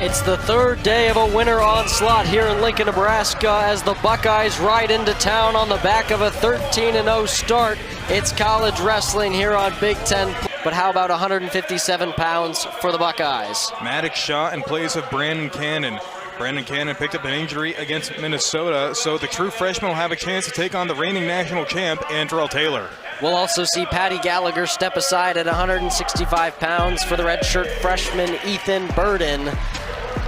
It's the third day of a winter onslaught here in Lincoln, Nebraska, as the Buckeyes ride into town on the back of a 13-0 start. It's college wrestling here on Big Ten. But how about 157 pounds for the Buckeyes? Maddox shot in place of Brandon Cannon. Brandon Cannon picked up an injury against Minnesota, so the true freshman will have a chance to take on the reigning national champ, Andrell Taylor. We'll also see Patty Gallagher step aside at 165 pounds for the redshirt freshman Ethan Burden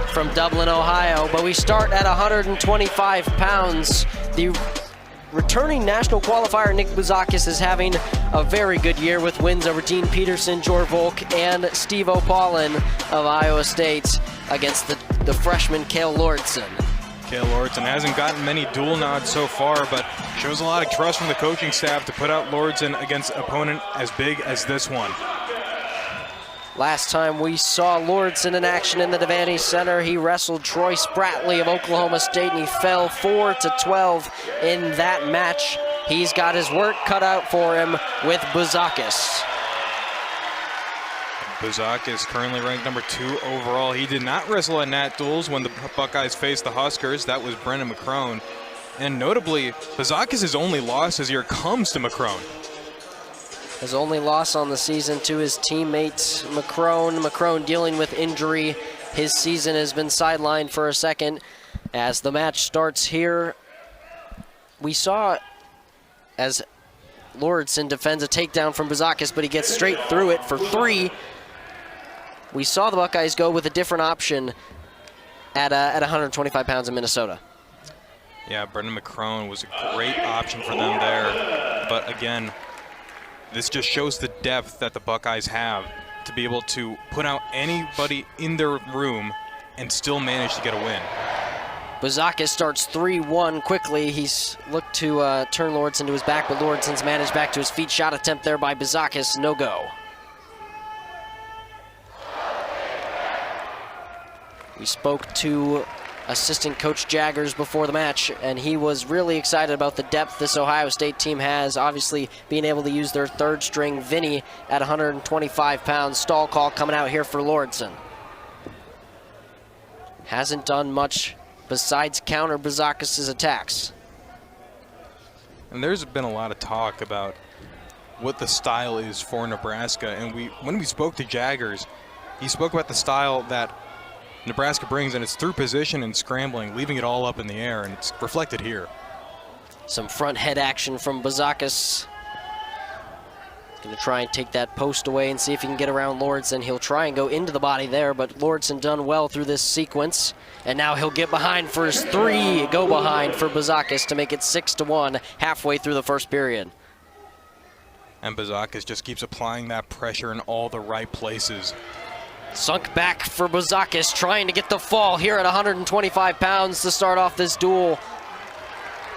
from Dublin, Ohio. But we start at 125 pounds. The returning national qualifier Nick Bouzakis is having a very good year with wins over Dean Peterson, Jor Volk, and Steve O'Paulin of Iowa State against the freshman Cale Lordson. Cale Lordson hasn't gotten many dual nods so far, but shows a lot of trust from the coaching staff to put out Lordson against an opponent as big as this one. Last time we saw Lordson in action in the Devaney Center, he wrestled Troy Spratley of Oklahoma State, and he fell 4-12 in that match. He's got his work cut out for him with Bouzakis. Bouzakis currently ranked number 2 overall. He did not wrestle at Nat Duels when the Buckeyes faced the Huskers. That was Brennan McCrone. And notably, Bouzakis' only loss this year comes to McCrone. His only loss on the season to his teammate McCrone. McCrone dealing with injury. His season has been sidelined for a second. As the match starts here, we saw as Lordson defends a takedown from Bouzakis, but he gets straight through it for 3. We saw the Buckeyes go with a different option at 125 pounds in Minnesota. Yeah, Brendan McCrone was a great option for them there. But again, this just shows the depth that the Buckeyes have to be able to put out anybody in their room and still manage to get a win. Bouzakis starts 3-1 quickly. He's looked to turn Lordson to his back, but Lordson's managed back to his feet. Shot attempt there by Bouzakis, no go. We spoke to assistant coach Jaggers before the match, and he was really excited about the depth this Ohio State team has. Obviously, being able to use their third string, Vinny, at 125 pounds. Stall call coming out here for Lordson. Hasn't done much besides counter Bouzakis' attacks. And there's been a lot of talk about what the style is for Nebraska, and when we spoke to Jaggers, he spoke about the style that Nebraska brings, and it's through position and scrambling, leaving it all up in the air, and it's reflected here. Some front head action from Bouzakis. Going to try and take that post away and see if he can get around Lordson. He'll try and go into the body there, but Lordson done well through this sequence. And now he'll get behind for his 3 go behind for Bouzakis to make it 6-1 halfway through the first period. And Bouzakis just keeps applying that pressure in all the right places. Sunk back for Bouzakis, trying to get the fall here at 125 pounds to start off this duel.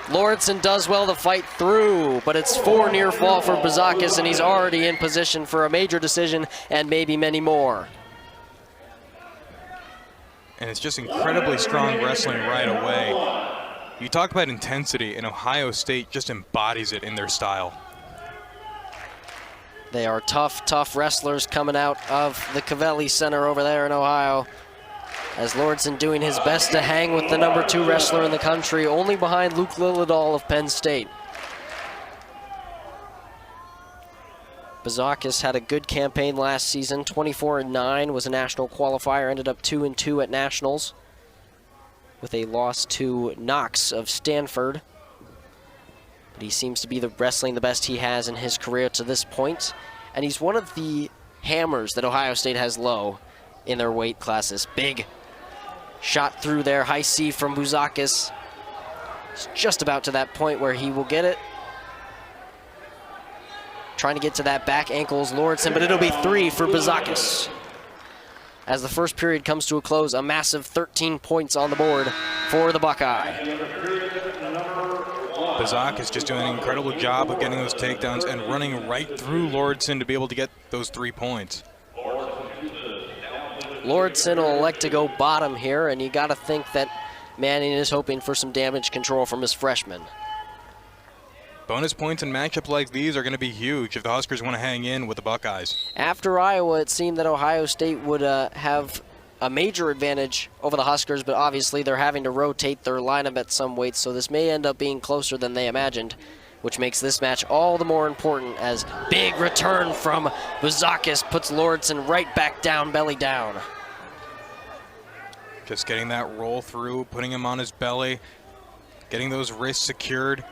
Lordson does well to fight through, but it's 4 near fall for Bouzakis, and he's already in position for a major decision and maybe many more. And it's just incredibly strong wrestling right away. You talk about intensity, and Ohio State just embodies it in their style. They are tough wrestlers coming out of the Covelli Center over there in Ohio. As Lordson doing his best to hang with the number 2 wrestler in the country, only behind Luke Lillidahl of Penn State. Bouzakis had a good campaign last season, 24-9, was a national qualifier, ended up 2-2 at nationals with a loss to Knox of Stanford. But he seems to be wrestling the best he has in his career to this point. And he's one of the hammers that Ohio State has low in their weight classes. Big shot through there, high C from Bouzakis. It's just about to that point where he will get it. Trying to get to that back ankles Lordson, but it'll be 3 for Bouzakis. As the first period comes to a close, a massive 13 points on the board for the Buckeye. Bouzakis just doing an incredible job of getting those takedowns and running right through Lordson to be able to get those 3 points. Lordson will elect to go bottom here, and you got to think that Manning is hoping for some damage control from his freshman. Bonus points in matchups like these are going to be huge if the Huskers want to hang in with the Buckeyes. After Iowa, it seemed that Ohio State would have a major advantage over the Huskers, but obviously they're having to rotate their lineup at some weights, so this may end up being closer than they imagined, which makes this match all the more important as big return from Buzakis puts Lauritsen right back down, belly down. Just getting that roll through, putting him on his belly, getting those wrists secured.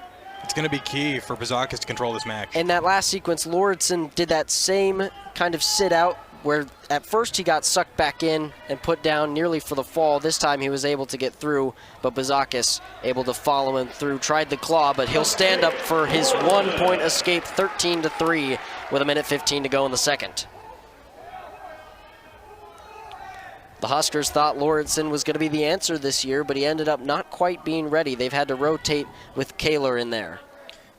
It's going to be key for Buzakis to control this match. In that last sequence, Lauritsen did that same kind of sit out where at first he got sucked back in and put down nearly for the fall. This time he was able to get through, but Buzakis able to follow him through. Tried the claw, but he'll stand up for his 1-point escape, 13-3, with 1:15 to go in the second. The Huskers thought Lauritsen was going to be the answer this year, but he ended up not quite being ready. They've had to rotate with Kaler in there.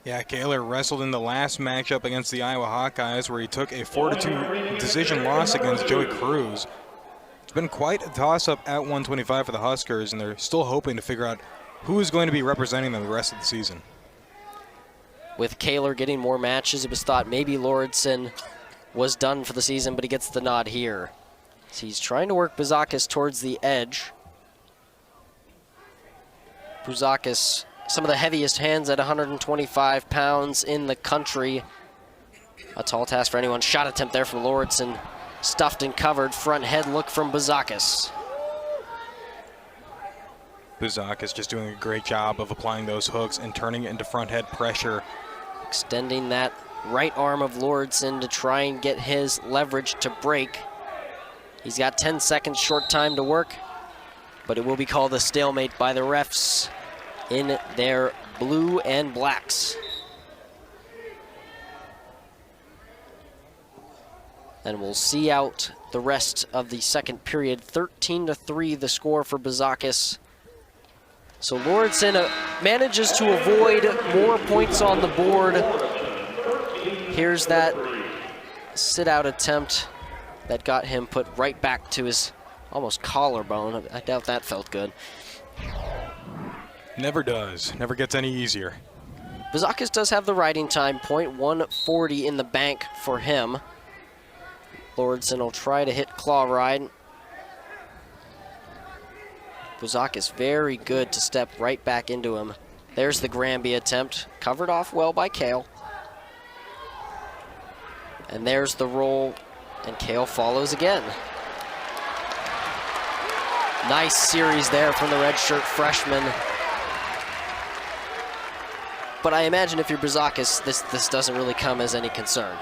Yeah, Kaler wrestled in the last matchup against the Iowa Hawkeyes where he took a 4-2 decision loss against Joey Cruz. It's been quite a toss-up at 125 for the Huskers, and they're still hoping to figure out who is going to be representing them the rest of the season. With Kaler getting more matches, it was thought maybe Lauritsen was done for the season, but he gets the nod here. So he's trying to work Buzakis towards the edge. Buzakis, some of the heaviest hands at 125 pounds in the country. A tall task for anyone. Shot attempt there from Lauritsen. Stuffed and covered. Front head look from Buzakis. Buzakis just doing a great job of applying those hooks and turning it into front head pressure. Extending that right arm of Lauritsen to try and get his leverage to break. He's got 10 seconds short time to work, but it will be called a stalemate by the refs in their blue and blacks. And we'll see out the rest of the second period. 13-3 the score for Buzakis. So Lauritsen manages to avoid more points on the board. Here's that sit-out attempt that got him put right back to his almost collarbone. I doubt that felt good. Never does. Never gets any easier. Buzakis does have the riding time point, 140 in the bank for him. Lauritsen will try to hit claw ride. Buzakis very good to step right back into him. There's the Granby attempt, covered off well by Kale. And there's the roll, and Kale follows again. Nice series there from the redshirt freshman. But I imagine if you're Buzakis, this doesn't really come as any concern.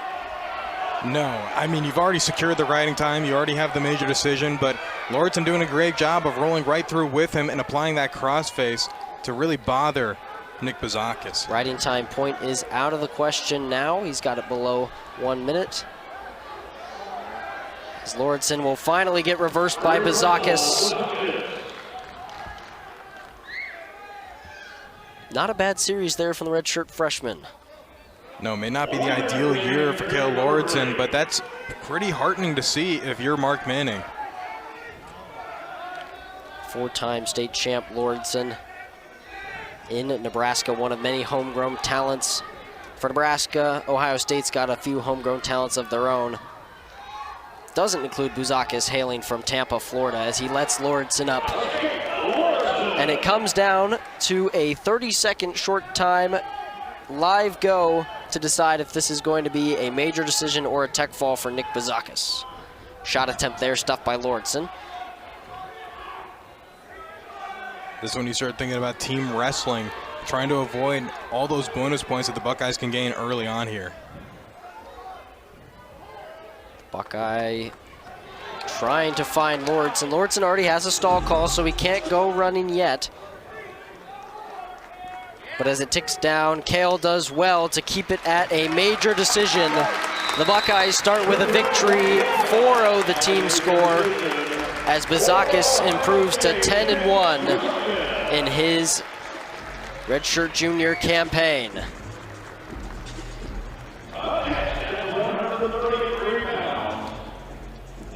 No, I mean, you've already secured the riding time, you already have the major decision, but Lauritsen doing a great job of rolling right through with him and applying that crossface to really bother Nick Buzakis. Riding time point is out of the question now. He's got it below 1 minute. As Lauritsen will finally get reversed by Buzakis. Not a bad series there from the redshirt freshman. No, may not be the ideal year for Cale Lauritsen, but that's pretty heartening to see if you're Mark Manning. Four-time state champ Lauritsen in Nebraska, one of many homegrown talents. For Nebraska, Ohio State's got a few homegrown talents of their own. Doesn't include Buzakis, hailing from Tampa, Florida, as he lets Lauritsen up. And it comes down to a 30-second short time live go to decide if this is going to be a major decision or a tech fall for Nick Buzakis. Shot attempt there, stuffed by Lauritsen. This is when you start thinking about team wrestling, trying to avoid all those bonus points that the Buckeyes can gain early on here. Buckeye trying to find Lauritsen. Lauritsen already has a stall call, so he can't go running yet. But as it ticks down, Kale does well to keep it at a major decision. The Buckeyes start with a victory, 4-0 the team score, as Buzakis improves to 10-1 in his redshirt junior campaign.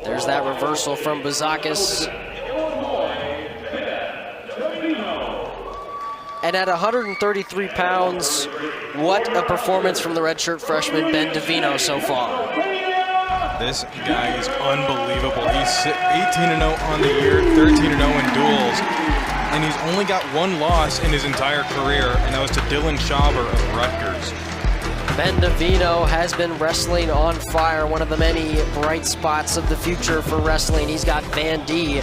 There's that reversal from Buzakis. And at 133 pounds, what a performance from the redshirt freshman Ben DeVino so far. This guy is unbelievable. He's 18-0 on the year, 13-0 in duels, and he's only got one loss in his entire career, and that was to Dylan Schauber of Rutgers. Bendavino has been wrestling on fire, one of the many bright spots of the future for wrestling. He's got Van D,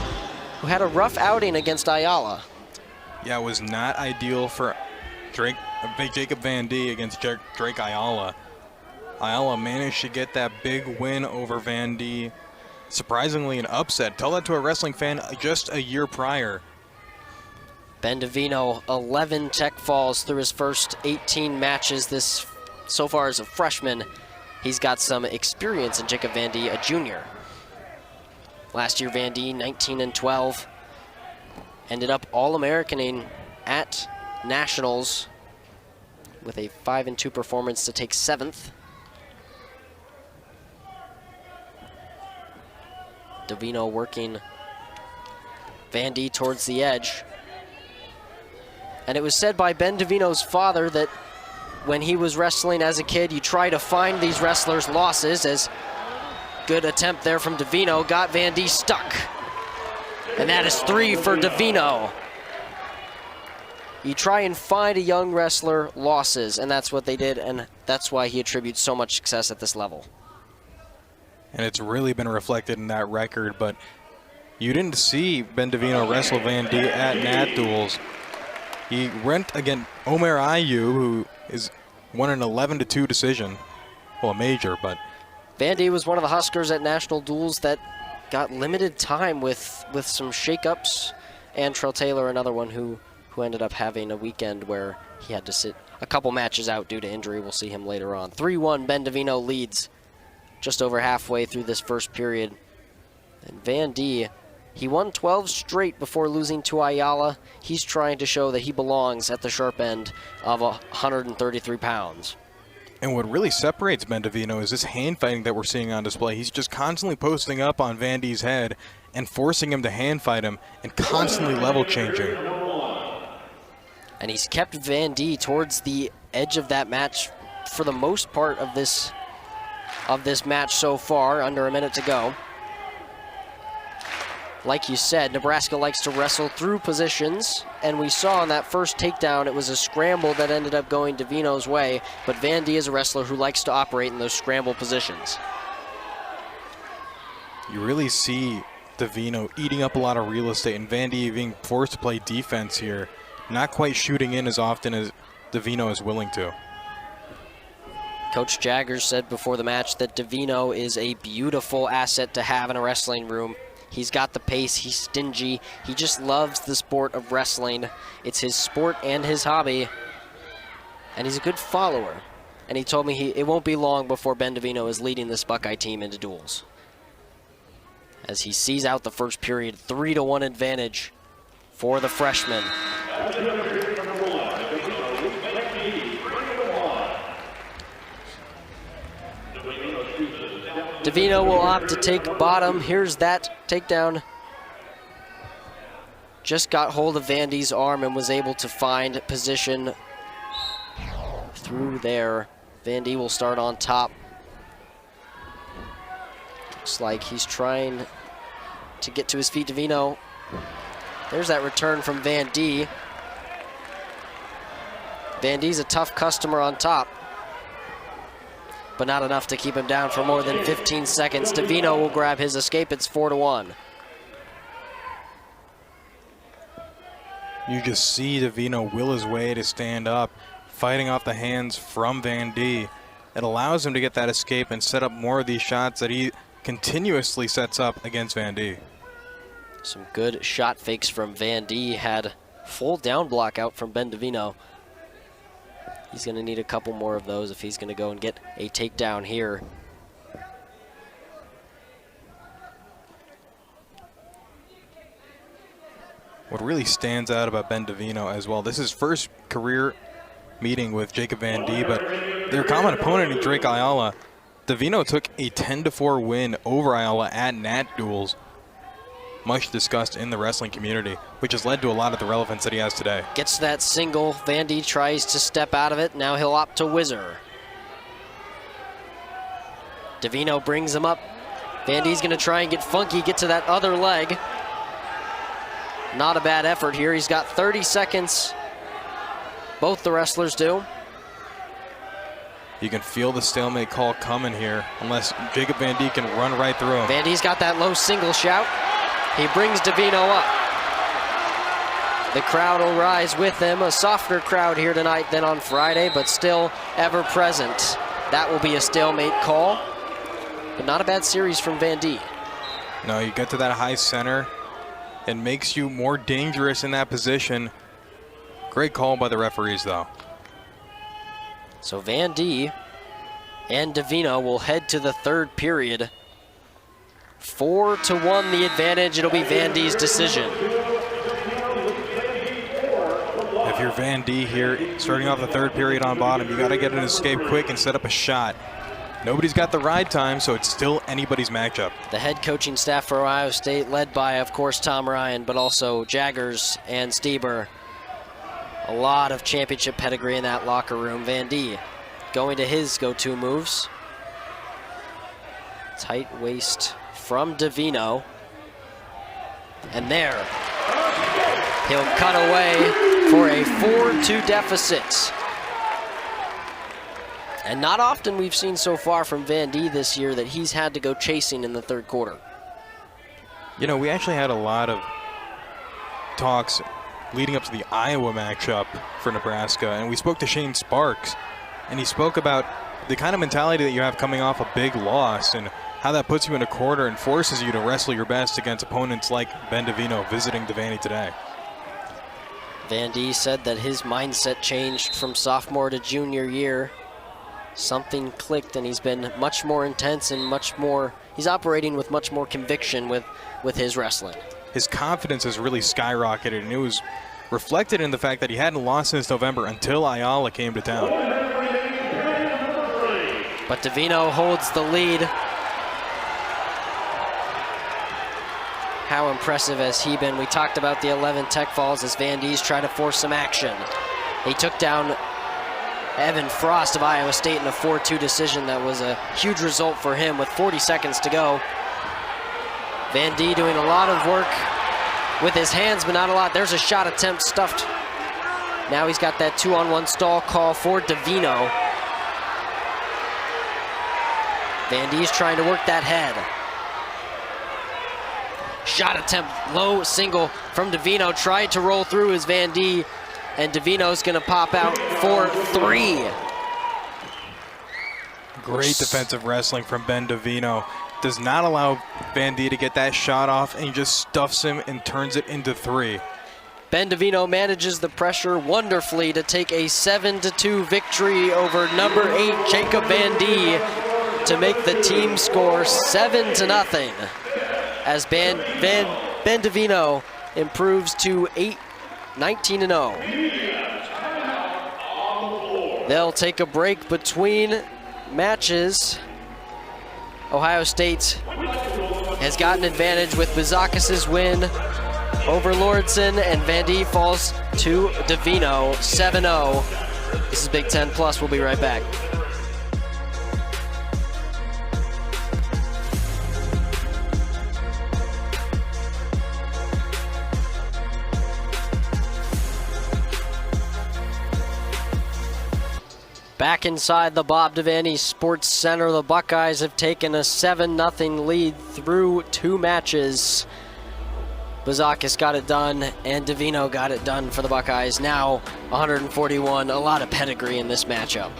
who had a rough outing against Ayala. Yeah, it was not ideal for Jacob Van D against Drake Ayala. Ayala managed to get that big win over Van D. Surprisingly, an upset. Tell that to a wrestling fan just a year prior. Bendavino, 11 tech falls through his first 18 matches so far as a freshman. He's got some experience in Jacob Van D, a junior. Last year, Van D, 19-12. Ended up All-Americaning at Nationals with a 5-2 performance to take 7th. Davino working Van D towards the edge. And it was said by Bendavino's father that when he was wrestling as a kid, you try to find these wrestlers' losses. As good attempt there from Davino, got Van D stuck. And that is 3 for Davino. You try and find a young wrestler losses, and that's what they did, and that's why he attributes so much success at this level. And it's really been reflected in that record, but you didn't see Bendavino wrestle Van D at Nat Duels. He went against Omer Ayu, who won an 11-2 decision. Well, a major, but Van D was one of the Huskers at National Duels that got limited time with some shakeups. And Trell Taylor, another one who ended up having a weekend where he had to sit a couple matches out due to injury. We'll see him later on. 3-1, Bendavino leads just over halfway through this first period. And Van D, he won 12 straight before losing to Ayala. He's trying to show that he belongs at the sharp end of 133 pounds. And what really separates Bendavino is this hand fighting that we're seeing on display. He's just constantly posting up on Van D's head and forcing him to hand fight him and constantly level changing. And he's kept Van D towards the edge of that match for the most part of this match so far, under a minute to go. Like you said, Nebraska likes to wrestle through positions, and we saw on that first takedown it was a scramble that ended up going Davino's way, but Van D is a wrestler who likes to operate in those scramble positions. You really see Davino eating up a lot of real estate, and Van D being forced to play defense here, not quite shooting in as often as Davino is willing to. Coach Jaggers said before the match that Davino is a beautiful asset to have in a wrestling room. He's got the pace, he's stingy, he just loves the sport of wrestling. It's his sport and his hobby, and he's a good follower. And he told me it won't be long before Bendavino is leading this Buckeye team into duels. As he sees out the first period, 3-1 advantage for the freshman. Davino will opt to take bottom. Here's that takedown. Just got hold of Van D's arm and was able to find position through there. Van D will start on top. Looks like he's trying to get to his feet. Davino. There's that return from Van D. Van D's a tough customer on top, but not enough to keep him down for more than 15 seconds. Davino will grab his escape. It's 4-1. You just see Davino will his way to stand up, fighting off the hands from Van D. It allows him to get that escape and set up more of these shots that he continuously sets up against Van D. Some good shot fakes from Van D. Had full down block out from Bendavino. He's going to need a couple more of those if he's going to go and get a takedown here. What really stands out about Bendavino as well, this is his first career meeting with Jacob Van D, but their common opponent in Drake Ayala, Davino took a 10-4 win over Ayala at Nat Duels. Much discussed in the wrestling community, which has led to a lot of the relevance that he has today. Gets that single. Van D tries to step out of it. Now he'll opt to whizzer. Davino brings him up Van Die's gonna try and get funky, get to that other leg. Not a bad effort here. He's got 30 seconds. Both the wrestlers do. You can feel the stalemate call coming here, unless Jacob Van Die can run right through him. Van Die's got that low single shout. He brings Davino up. The crowd will rise with him. A softer crowd here tonight than on Friday, but still ever present. That will be a stalemate call, but not a bad series from Van Die. No, you get to that high center. It makes you more dangerous in that position. Great call by the referees, though. So Van Die and Davino will head to the third period. 4-1 the advantage. It'll be Van Die's decision. If you're Van Die here, starting off the third period on bottom, you got to get an escape quick and set up a shot. Nobody's got the ride time, so it's still anybody's matchup. The head coaching staff for Ohio State, led by, of course, Tom Ryan, but also Jaggers and Stieber. A lot of championship pedigree in that locker room. Van Die going to his go-to moves. Tight waist from Davino. And there, he'll cut away for a 4-2 deficit. And not often we've seen so far from Van Die this year that he's had to go chasing in the third quarter. You know, we actually had a lot of talks leading up to the Iowa matchup for Nebraska, and we spoke to Shane Sparks, and he spoke about the kind of mentality that you have coming off a big loss and how that puts you in a quarter and forces you to wrestle your best against opponents like Ben Davino visiting Devaney today. Van Die said that his mindset changed from sophomore to junior year. Something clicked, and he's been much more intense and he's operating with much more conviction with his wrestling. His confidence has really skyrocketed, and it was reflected in the fact that he hadn't lost since November until Ayala came to town. But Davino holds the lead. How impressive has he been? We talked about the 11 tech falls as Van Die's try to force some action. He took down Evan Frost of Iowa State in a 4-2 decision. That was a huge result for him with 40 seconds to go. Van Die doing a lot of work with his hands, but not a lot. There's a shot attempt stuffed. Now he's got that 2-on-1 stall call for Davino. Van Die's trying to work that head. Shot attempt, low single from Davino. Tried to roll through as Van Die, and Davino's gonna pop out for 3. Great defensive wrestling from Ben Davino. Does not allow Van Die to get that shot off, and he just stuffs him and turns it into 3. Ben Davino manages the pressure wonderfully to take a 7-2 victory over number 8 Jacob Van Die to make the team score 7-0 as Ben Davino improves to 19-0. They'll take a break between matches. Ohio State has gotten advantage with Bizakis' win over Lordson, and Van Die falls to Davino 7-0. This is Big Ten Plus. We'll be right back. Back inside the Bob Devaney Sports Center, the Buckeyes have taken a 7-0 lead through 2 matches. Bizakis got it done, and Davino got it done for the Buckeyes. Now 141, a lot of pedigree in this matchup.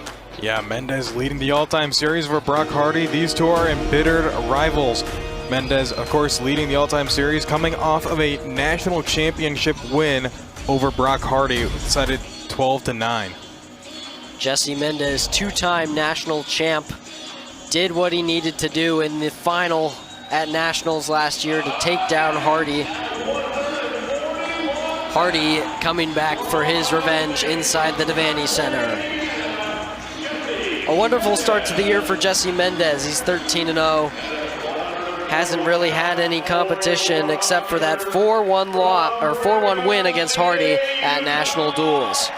Yeah, Mendez leading the all-time series over Brock Hardy. These two are embittered rivals. Mendez, of course, leading the all-time series, coming off of a national championship win over Brock Hardy, decided 12-9. Jesse Mendez, 2-time national champ, did what he needed to do in the final at Nationals last year to take down Hardy. Hardy coming back for his revenge inside the Devaney Center. A wonderful start to the year for Jesse Mendez. He's 13-0. Hasn't really had any competition except for that 4-1 win against Hardy at National Duels.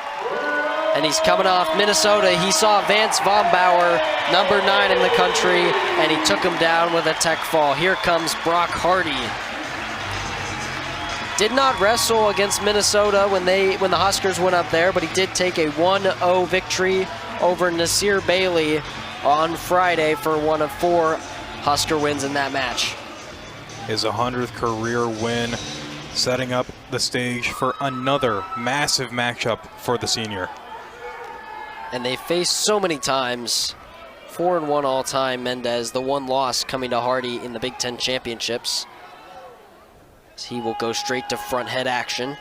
And he's coming off Minnesota. He saw Vance Vombauer, number 9 in the country, and he took him down with a tech fall. Here comes Brock Hardy. Did not wrestle against Minnesota when the Huskers went up there, but he did take a 1-0 victory over Nasir Bailey on Friday for one of 4 Husker wins in that match. His 100th career win, setting up the stage for another massive matchup for the senior. And they faced so many times. 4-1 all-time, Mendez. The one loss coming to Hardy in the Big Ten Championships. He will go straight to front head action.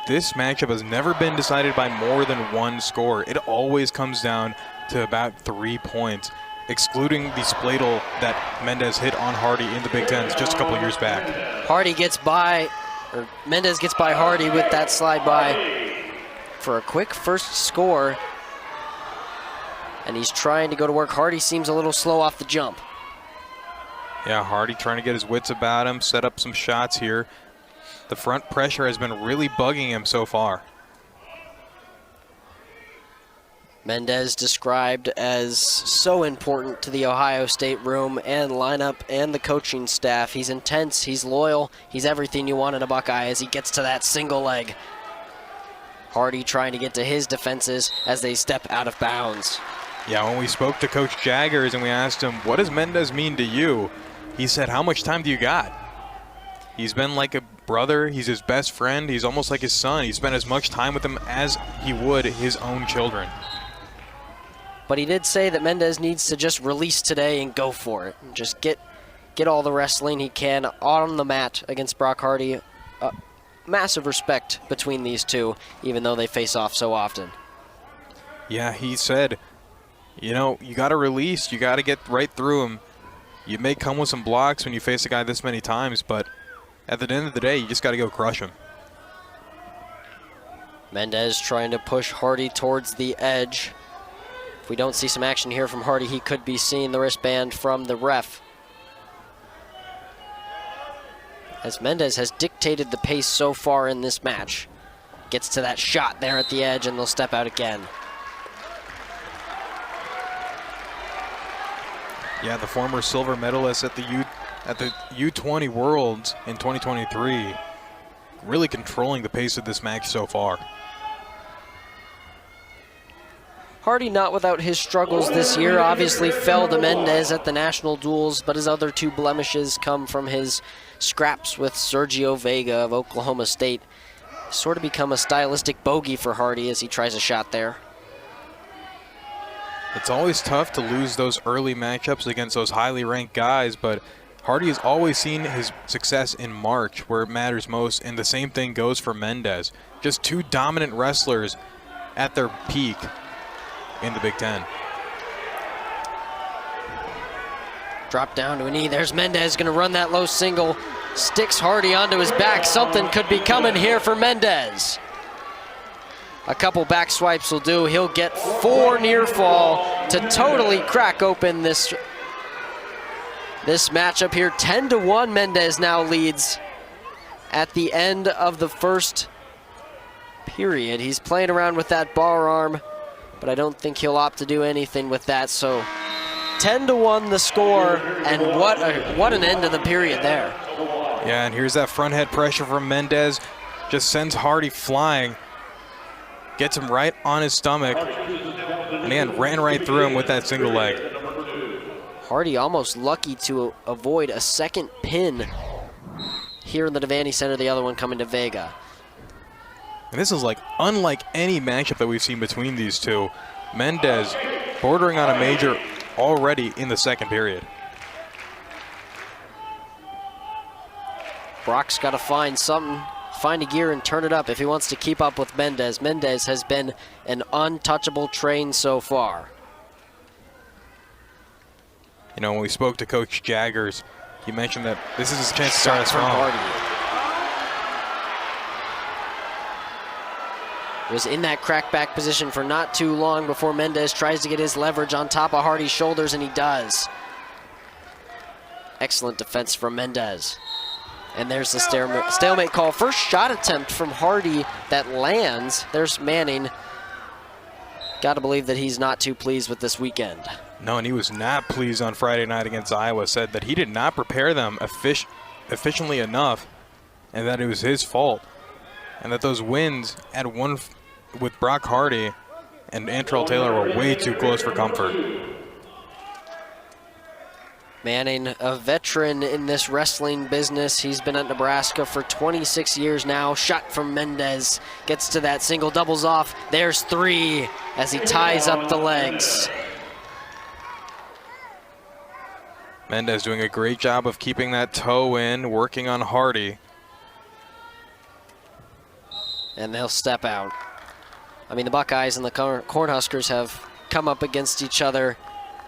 This matchup has never been decided by more than 1 score. It always comes down to about 3 points, excluding the spladle that Mendez hit on Hardy in the Big Ten just a couple of years back. Hardy gets by, or Mendez gets by Hardy with that slide by for a quick first score. And he's trying to go to work. Hardy seems a little slow off the jump. Yeah, Hardy trying to get his wits about him, set up some shots here. The front pressure has been really bugging him so far. Mendez described as so important to the Ohio State room and lineup and the coaching staff. He's intense, he's loyal, he's everything you want in a Buckeye as he gets to that single leg. Hardy trying to get to his defenses as they step out of bounds. Yeah, when we spoke to Coach Jaggers and we asked him, what does Mendez mean to you? He said, how much time do you got? He's been like a brother, he's his best friend, he's almost like his son. He spent as much time with him as he would his own children. But he did say that Mendez needs to just release today and go for it. And just get all the wrestling he can on the mat against Brock Hardy. Massive respect between these two, even though they face off so often. Yeah, he said, you know, you got to release, you got to get right through him. You may come with some blocks when you face a guy this many times, but at the end of the day, you just got to go crush him. Mendez trying to push Hardy towards the edge. If we don't see some action here from Hardy, he could be seeing the wristband from the ref. As Mendez has dictated the pace so far in this match. Gets to that shot there at the edge and they'll step out again. Yeah, the former silver medalist at the U20 Worlds in 2023, really controlling the pace of this match so far. Hardy not without his struggles this year. Obviously fell to Mendez at the national duels, but his other 2 blemishes come from his scraps with Sergio Vega of Oklahoma State. Sort of become a stylistic bogey for Hardy as he tries a shot there. It's always tough to lose those early matchups against those highly ranked guys, but Hardy has always seen his success in March where it matters most, and the same thing goes for Mendez. Just 2 dominant wrestlers at their peak in the Big Ten. Drop down to a knee. There's Mendez going to run that low single. Sticks Hardy onto his back. Something could be coming here for Mendez. A couple back swipes will do. He'll get 4 near fall to totally crack open this matchup here. 10-1 Mendez now leads at the end of the first period. He's playing around with that bar arm, but I don't think he'll opt to do anything with that. So 10-1 the score, and what an end to the period there. Yeah, and here's that front head pressure from Mendez. Just sends Hardy flying. Gets him right on his stomach. And again, ran right through him with that single leg. Hardy almost lucky to avoid a second pin here in the Devaney Center, the other one coming to Vega. And this is like unlike any matchup that we've seen between these two. Mendez bordering on a major already in the second period. Brock's got to find something, find a gear and turn it up if he wants to keep up with Mendez. Mendez has been an untouchable train so far. You know, when we spoke to Coach Jaggers, he mentioned that this is his chance to start us strong. Was in that crackback position for not too long before Mendez tries to get his leverage on top of Hardy's shoulders, and he does. Excellent defense from Mendez. And there's the stalemate call. First shot attempt from Hardy that lands. There's Manning. Got to believe that he's not too pleased with this weekend. No, and he was not pleased on Friday night against Iowa. Said that he did not prepare them efficiently enough, and that it was his fault. And that those wins at one with Brock Hardy and Antrell Taylor were way too close for comfort. Manning, a veteran in this wrestling business. He's been at Nebraska for 26 years now. Shot from Mendez. Gets to that single, doubles off. There's 3 as he ties up the legs. Mendez doing a great job of keeping that toe in, working on Hardy. And they'll step out. I mean, the Buckeyes and the Cornhuskers have come up against each other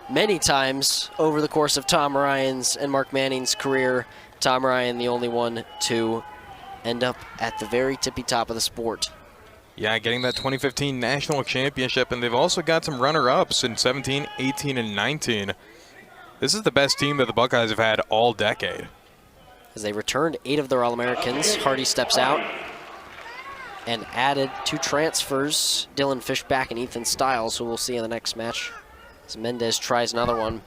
many times over the course of Tom Ryan's and Mark Manning's career. Tom Ryan, the only one to end up at the very tippy top of the sport. Yeah, getting that 2015 national championship, and they've also got some runner-ups in 17, 18, and 19. This is the best team that the Buckeyes have had all decade. As they returned 8 of their All-Americans, Hardy steps out and added 2 transfers, Dylan Fishback and Ethan Stiles, who we'll see in the next match. As Mendez tries another one.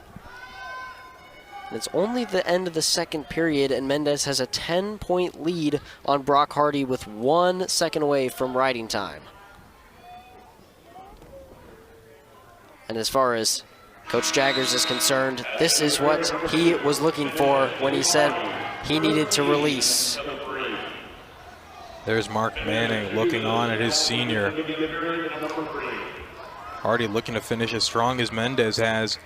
And it's only the end of the second period, and Mendez has a 10-point lead on Brock Hardy with 1 second away from riding time. And as far as Coach Jaggers is concerned, this is what he was looking for when he said he needed to release. There's Mark Manning looking on at his senior. Hardy looking to finish as strong as Mendez has.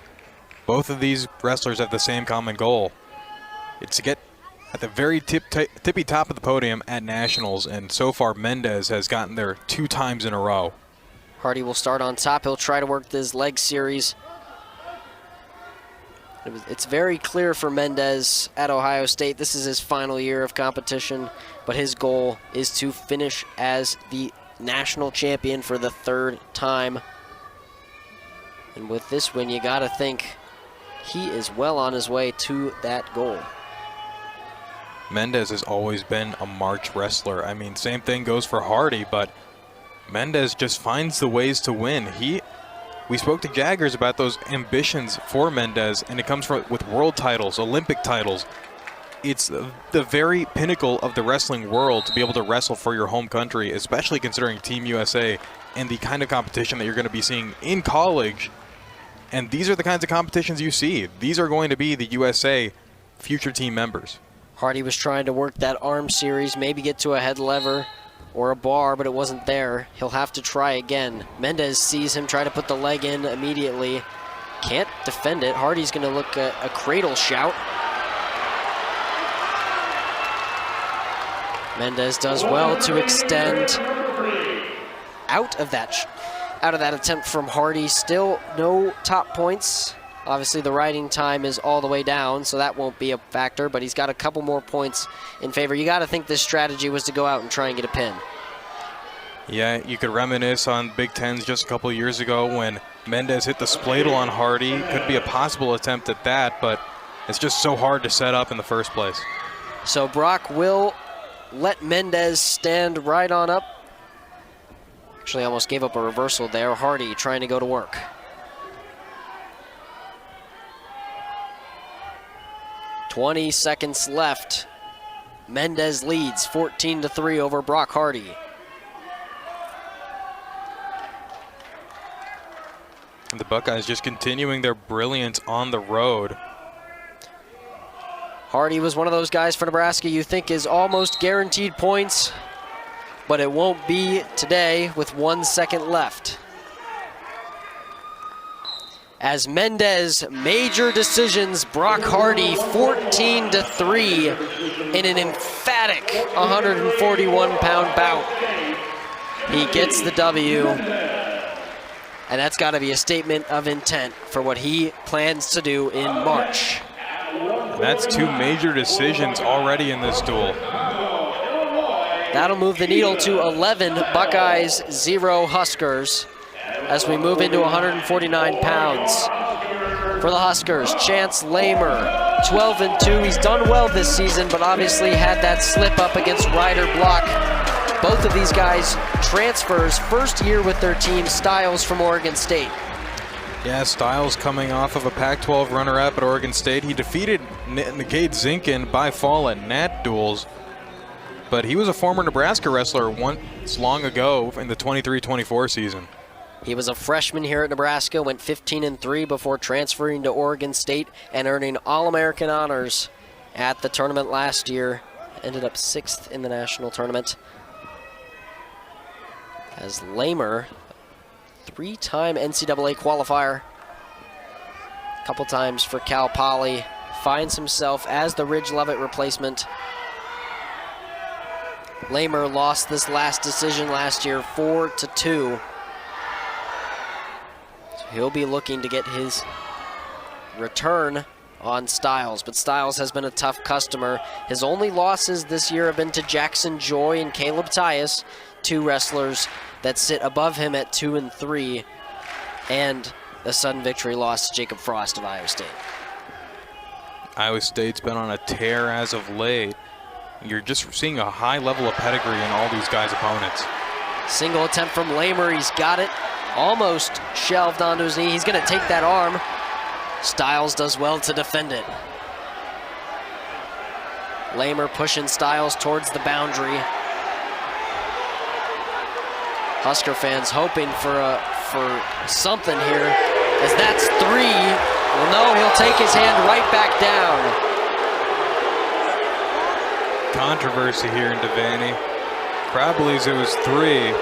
Both of these wrestlers have the same common goal. It's to get at the very tippy top of the podium at Nationals, and so far Mendez has gotten there 2 times in a row. Hardy will start on top. He'll try to work this leg series. It's very clear for Mendez at Ohio State. This is his final year of competition, but his goal is to finish as the national champion for the 3rd time. And with this win, you got to think he is well on his way to that goal. Mendez has always been a march wrestler. I mean, same thing goes for Hardy, but Mendez just finds the ways to win. We spoke to Jaggers about those ambitions for Mendez, and it comes with world titles, Olympic titles. It's the very pinnacle of the wrestling world to be able to wrestle for your home country, especially considering Team USA and the kind of competition that you're going to be seeing in college. And these are the kinds of competitions you see. These are going to be the USA future team members. Hardy was trying to work that arm series, maybe get to a head lever or a bar, but it wasn't there. He'll have to try again. Mendez sees him try to put the leg in immediately. Can't defend it. Hardy's going to look at a cradle shout. Mendez does well to extend out of that attempt from Hardy. Still no top points. Obviously the riding time is all the way down, so that won't be a factor, but he's got a couple more points in favor. You got to think this strategy was to go out and try and get a pin. Yeah, you could reminisce on Big Tens just a couple years ago when Mendez hit the spladle on Hardy. Could be a possible attempt at that, but it's just so hard to set up in the first place. So Brock will let Mendez stand right on up. Actually almost gave up a reversal there. Hardy trying to go to work. "20 seconds left. Mendez leads 14-3 over Brock Hardy. The Buckeyes just continuing their brilliance on the road. Hardy was one of those guys for Nebraska you think is almost guaranteed points, but it won't be today with 1 second left. As Mendez, major decisions, Brock Hardy 14-3 in an emphatic 141-pound bout. He gets the W, and that's got to be a statement of intent for what he plans to do in March. That's 2 major decisions already in this duel. That'll move the needle to 11 Buckeyes, 0 Huskers, as we move into 149 pounds. for the Huskers, Chance Lamer, 12-2. He's done well this season, but obviously had that slip up against Ryder Block. Both of these guys transfers, first year with their team. Styles from Oregon State. Yeah, Styles coming off of a Pac-12 runner-up at Oregon State. He defeated Nate Zinkin by fall at Nat Duels, but he was a former Nebraska wrestler once long ago in the 23-24 season. He was a freshman here at Nebraska, went 15-3 before transferring to Oregon State and earning All-American honors at the tournament last year. Ended up 6th in the national tournament. As Lamer, three-time NCAA qualifier, a couple times for Cal Poly, finds himself as the Ridge Lovett replacement. Lamer lost this last decision last year 4-2. So he'll be looking to get his return on Styles, but Styles has been a tough customer. His only losses this year have been to Jackson Joy and Caleb Tyus, two wrestlers that sit above him at 2-3, and a sudden victory loss to Jacob Frost of Iowa State. Iowa State's been on a tear as of late. You're just seeing a high level of pedigree in all these guys' opponents. Single attempt from Lamer, he's got it. Almost shelved onto his knee. He's gonna take that arm. Styles does well to defend it. Lamer pushing Styles towards the boundary. Husker fans hoping for something here, as that's 3. Well, no, he'll take his hand right back down. Controversy here in Devaney. Crowd believes it was 3.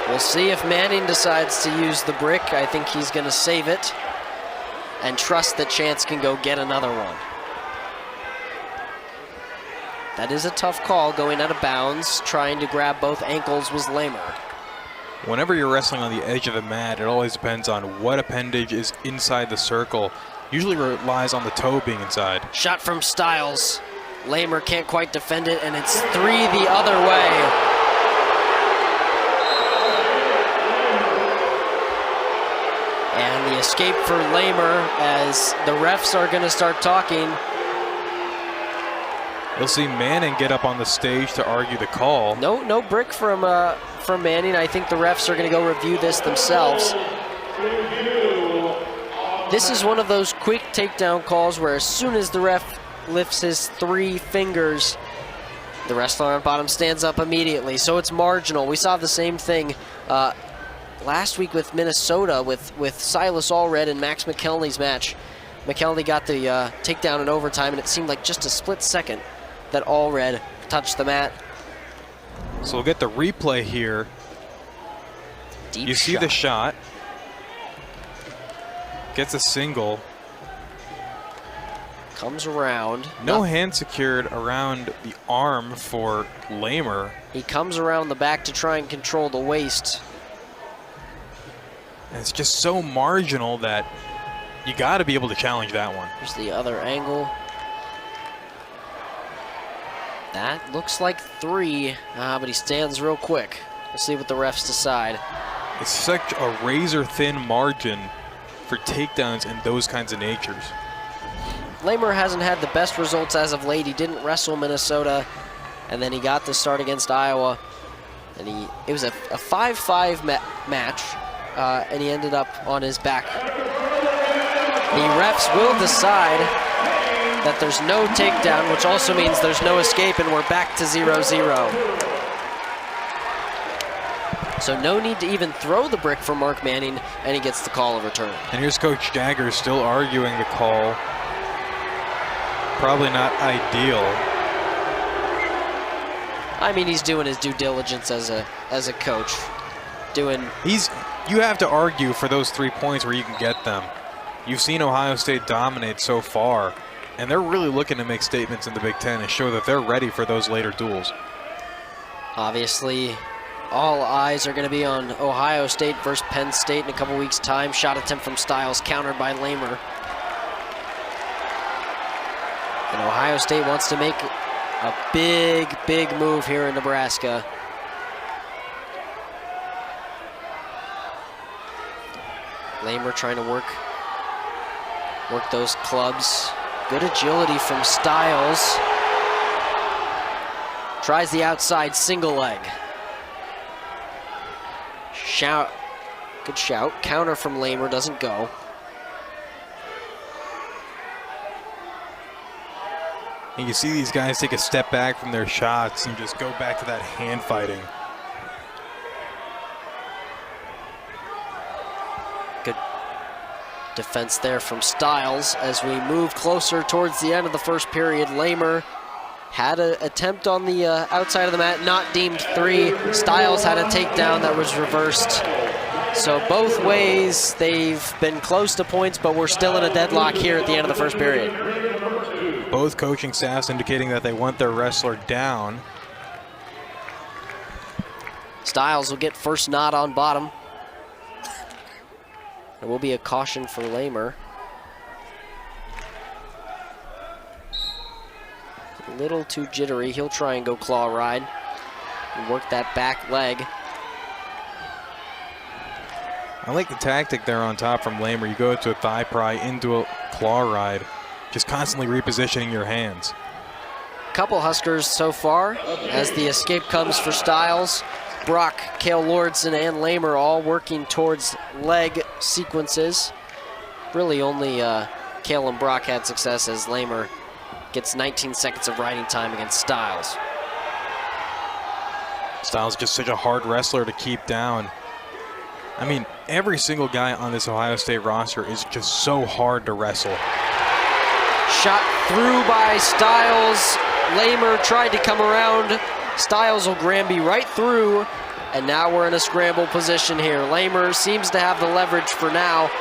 We'll see if Manning decides to use the brick. I think he's going to save it and trust that Chance can go get another one. That is a tough call, going out of bounds. Trying to grab both ankles was Lamer. Whenever you're wrestling on the edge of the mat, it always depends on what appendage is inside the circle. Usually relies on the toe being inside. Shot from Styles. Lamer can't quite defend it, and it's 3 the other way. And the escape for Lamer, as the refs are going to start talking. You'll see Manning get up on the stage to argue the call. No brick from Manning. I think the refs are going to go review this themselves. This is one of those quick takedown calls where as soon as the ref lifts his 3 fingers, the wrestler on bottom stands up immediately. So it's marginal. We saw the same thing last week with Minnesota with Silas Allred and Max McKelney's match. McKelney got the takedown in overtime, and it seemed like just a split second that Allred touched the mat. So we'll get the replay here. Deep you see shot. the shot. Gets a single. Comes around. No hand secured around the arm for Lamer. He comes around the back to try and control the waist. And it's just so marginal that you got to be able to challenge that one. Here's the other angle. That looks like 3, but he stands real quick. We'll see what the refs decide. It's such a razor-thin margin for takedowns in those kinds of natures. Lamer hasn't had the best results as of late. He didn't wrestle Minnesota, and then he got the start against Iowa. And it was a 5-5 match, and he ended up on his back. The refs will decide that there's no takedown, which also means there's no escape, and we're back to 0-0. So no need to even throw the brick for Mark Manning, and he gets the call of return. And here's Coach Jagger still arguing the call. Probably not ideal. I mean, he's doing his due diligence as a coach. You have to argue for those 3 points where you can get them. You've seen Ohio State dominate so far, and they're really looking to make statements in the Big Ten and show that they're ready for those later duels. Obviously, all eyes are going to be on Ohio State versus Penn State in a couple weeks' time. Shot attempt from Styles, countered by Lamer. And Ohio State wants to make a big move here in Nebraska. Lamer trying to work Work those clubs. Good agility from Styles. Tries the outside single leg. Shout. Good shout. Counter from Lamer, doesn't go. And you see these guys take a step back from their shots and just go back to that hand fighting. Good defense there from Styles as we move closer towards the end of the first period. Lamer had an attempt on the outside of the mat, not deemed three. Styles had a takedown that was reversed. So both ways, they've been close to points, but we're still in a deadlock here at the end of the first period. Both coaching staffs indicating that they want their wrestler down. Styles will get first nod on bottom. There will be a caution for Lamer. A little too jittery. He'll try and go claw ride and work that back leg. I like the tactic there on top from Lamer. You go to a thigh pry, into a claw ride, just constantly repositioning your hands. Couple Huskers so far as the escape comes for Styles. Brock, Cale Lordson, and Lamer all working towards leg sequences. Really only Cale and Brock had success as Lamer gets 19 seconds of riding time against Styles. Styles just such a hard wrestler to keep down. I mean, every single guy on this Ohio State roster is just so hard to wrestle. Shot through by Styles. Lamer tried to come around. Styles will Granby right through, and now we're in a scramble position here. Lamer seems to have the leverage for now,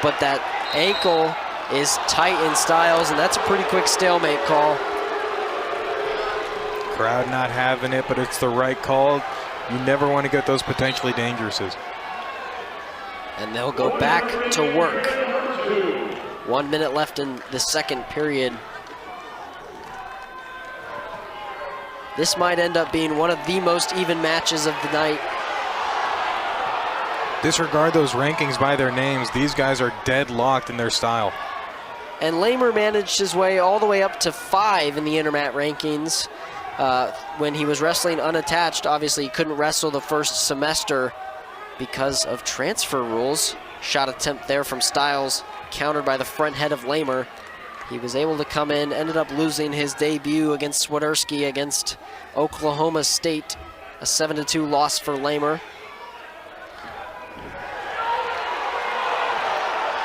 but that ankle is tight in Styles, and that's a pretty quick stalemate call. Crowd not having it, but it's the right call. You never want to get those potentially dangerouses. And they'll go back to work. 1 minute left in the second period. This might end up being one of the most even matches of the night. Disregard those rankings by their names. These guys are deadlocked in their style. And Lamer managed his way all the way up to 5 in the Intermat rankings. When he was wrestling unattached, obviously he couldn't wrestle the first semester because of transfer rules. Shot attempt there from Styles, countered by the front head of Lamer. He was able to come in, ended up losing his debut against Swiderski against Oklahoma State. A 7-2 loss for Lamer.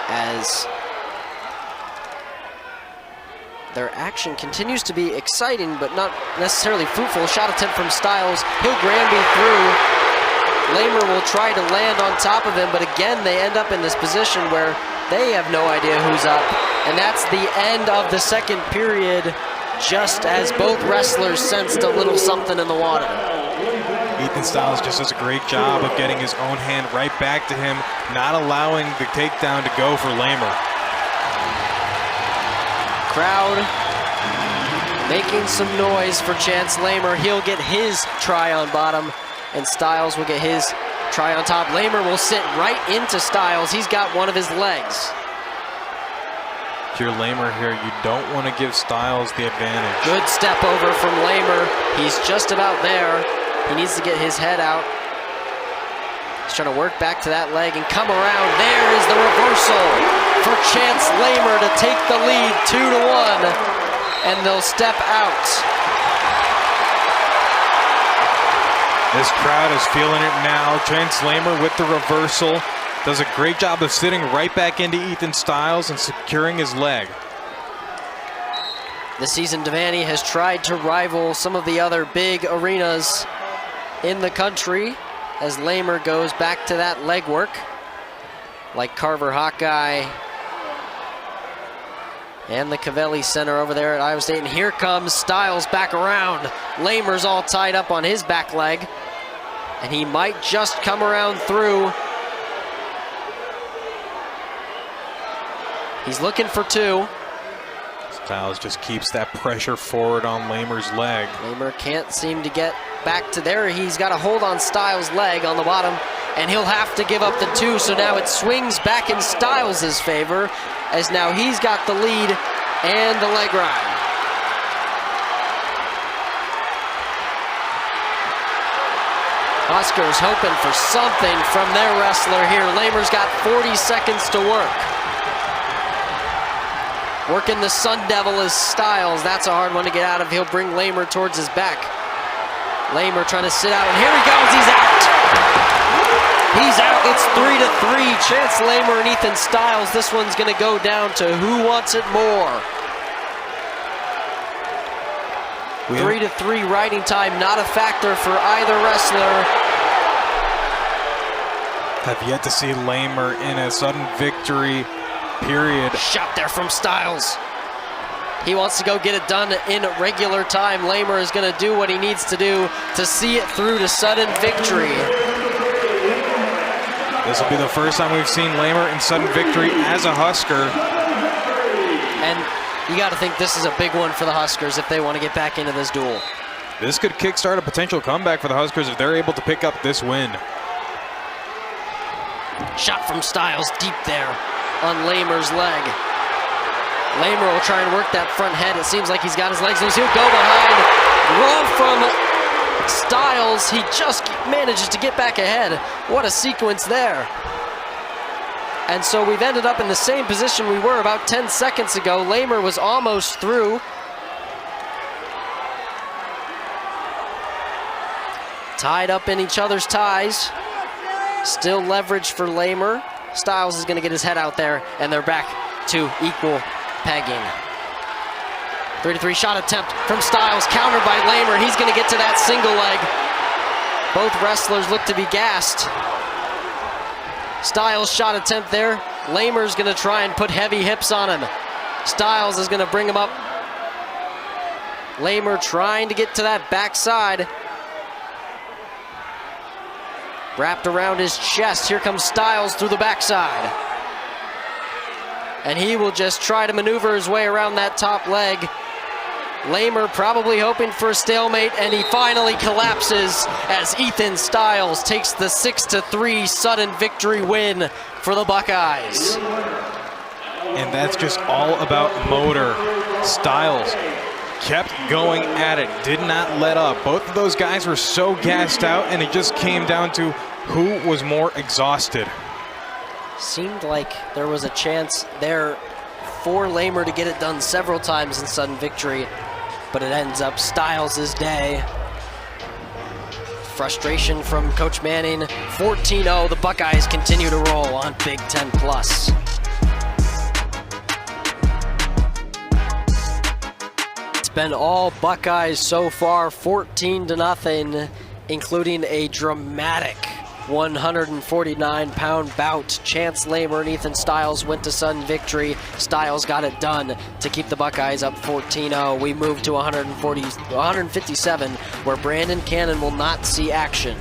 As their action continues to be exciting, but not necessarily fruitful. Shot attempt from Styles. He'll Granby through. Lamer will try to land on top of him, but again, they end up in this position where they have no idea who's up. And that's the end of the second period, just as both wrestlers sensed a little something in the water. Ethan Styles just does a great job of getting his own hand right back to him, not allowing the takedown to go for Lamer. Crowd making some noise for Chance Lamer. He'll get his try on bottom, and Styles will get his try on top. Lamer will sit right into Styles. He's got one of his legs. If you're Lamer here, you don't want to give Styles the advantage. Good step over from Lamer. He's just about there. He needs to get his head out. He's trying to work back to that leg and come around. There is the reversal for Chance Lamer to take the lead 2-1, and they'll step out. This crowd is feeling it now. Chance Lamer with the reversal does a great job of sitting right back into Ethan Styles and securing his leg. This season, Devaney has tried to rival some of the other big arenas in the country as Lamer goes back to that leg work, like Carver Hawkeye and the Cavelli Center over there at Iowa State. And here comes Styles back around. Lamer's all tied up on his back leg, and he might just come around through. He's looking for 2. Styles just keeps that pressure forward on Lamer's leg. Lamer can't seem to get back to there. He's got a hold on Styles' leg on the bottom, and he'll have to give up the 2, so now it swings back in Stiles' favor, as now he's got the lead and the leg ride. Huskers hoping for something from their wrestler here. Lamer's got 40 seconds to work. Working the Sun Devil is Stiles. That's a hard one to get out of. He'll bring Lamer towards his back. Lamer trying to sit out, and here he goes, he's out. He's out, it's 3-3. Chance Lamer and Ethan Stiles. This one's gonna go down to who wants it more. 3-3 riding time, not a factor for either wrestler. Have yet to see Lamer in a sudden victory period. Shot there from Stiles. He wants to go get it done in regular time. Lamer is going to do what he needs to do to see it through to sudden victory. This will be the first time we've seen Lamer in sudden victory as a Husker. And you got to think this is a big one for the Huskers if they want to get back into this duel. This could kickstart a potential comeback for the Huskers if they're able to pick up this win. Shot from Stiles deep there on Lamer's leg. Lamer will try and work that front head. It seems like he's got his legs loose. He'll go behind. Roll from Stiles. He just manages to get back ahead. What a sequence there. And so we've ended up in the same position we were about 10 seconds ago. Lamer was almost through. Tied up in each other's ties. Still leverage for Lamer. Stiles is going to get his head out there, and they're back to equal pegging. 3-3 shot attempt from Stiles, countered by Lamer. He's going to get to that single leg. Both wrestlers look to be gassed. Stiles shot attempt there. Lamer's going to try and put heavy hips on him. Stiles is going to bring him up. Lamer trying to get to that backside. Wrapped around his chest. Here comes Stiles through the backside. And he will just try to maneuver his way around that top leg. Lamer probably hoping for a stalemate, and he finally collapses as Ethan Stiles takes the 6-3 sudden victory win for the Buckeyes. And that's just all about motor. Stiles kept going at it, did not let up. Both of those guys were so gassed out, and it just came down to who was more exhausted. Seemed like there was a chance there for Lamer to get it done several times in sudden victory, but it ends up Stiles' day. Frustration from Coach Manning. 14-0, the Buckeyes continue to roll on Big Ten Plus. It's been all Buckeyes so far, 14-0, including a dramatic 149-pound bout. Chance Lamer and Ethan Stiles went to sudden victory. Stiles got it done to keep the Buckeyes up 14-0. We move to 157, where Brandon Cannon will not see action.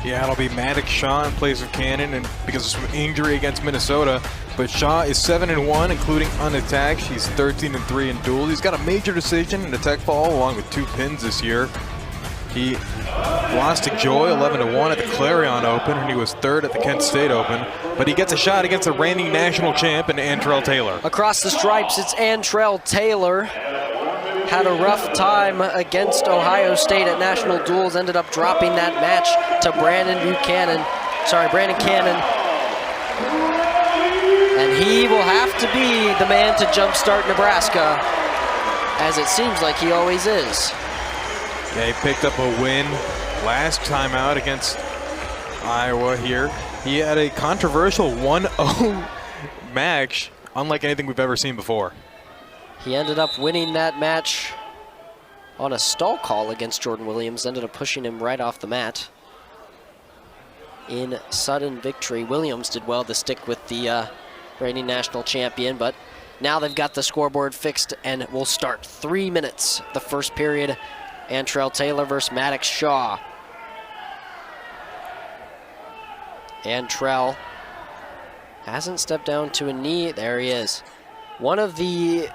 Yeah, it'll be Maddox Shaw in place of Cannon, and because of some injury against Minnesota. But Shaw is 7-1, including unattacked. He's 13-3 in duels. He's got a major decision in the tech fall, along with 2 pins this year. He lost to Joy 11-1 at the Clarion Open, and he was 3rd at the Kent State Open. But he gets a shot against the reigning national champ in Antrell Taylor. Across the stripes, it's Antrell Taylor. Had a rough time against Ohio State at national duels. Ended up dropping that match to Brandon Cannon. And he will have to be the man to jumpstart Nebraska, as it seems like he always is. Yeah, he picked up a win last time out against Iowa here. He had a controversial 1-0 match, unlike anything we've ever seen before. He ended up winning that match on a stall call against Jordan Williams, ended up pushing him right off the mat in sudden victory. Williams did well to stick with the reigning national champion, but now they've got the scoreboard fixed, and we'll start 3 minutes, the first period. Antrell Taylor versus Maddox Shaw. Antrell hasn't stepped down to a knee. There he is. One of the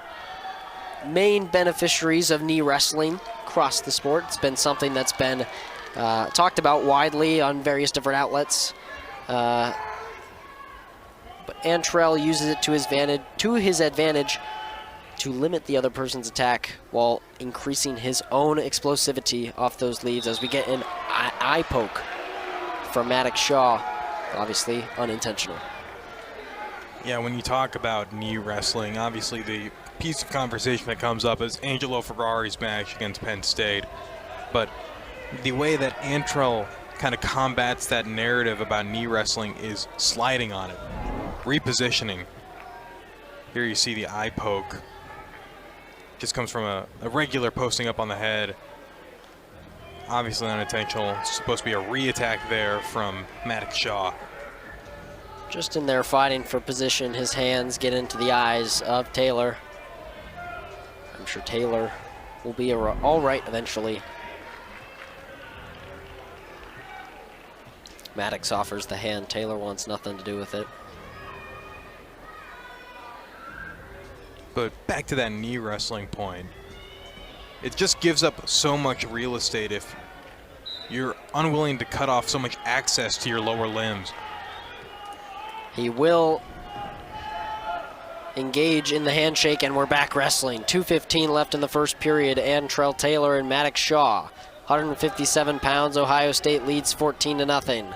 main beneficiaries of knee wrestling across the sport. It's been something that's been talked about widely on various different outlets. But Antrell uses it to his advantage to limit the other person's attack while increasing his own explosivity off those leaves as we get an eye poke from Maddox Shaw, obviously unintentional. Yeah, when you talk about knee wrestling, obviously the piece of conversation that comes up is Angelo Ferrari's match against Penn State. But the way that Antrell kind of combats that narrative about knee wrestling is sliding on it, repositioning. Here you see the eye poke. Just comes from a regular posting up on the head. Obviously unintentional. It's supposed to be a re-attack there from Maddox Shaw. Just in there fighting for position, his hands get into the eyes of Taylor. I'm sure Taylor will be all right eventually. Maddox offers the hand. Taylor wants nothing to do with it. But back to that knee wrestling point. It just gives up so much real estate if you're unwilling to cut off so much access to your lower limbs. He will engage in the handshake, and we're back wrestling. 2:15 left in the first period. Antrell Taylor and Maddox Shaw. 157 pounds. Ohio State leads 14-0.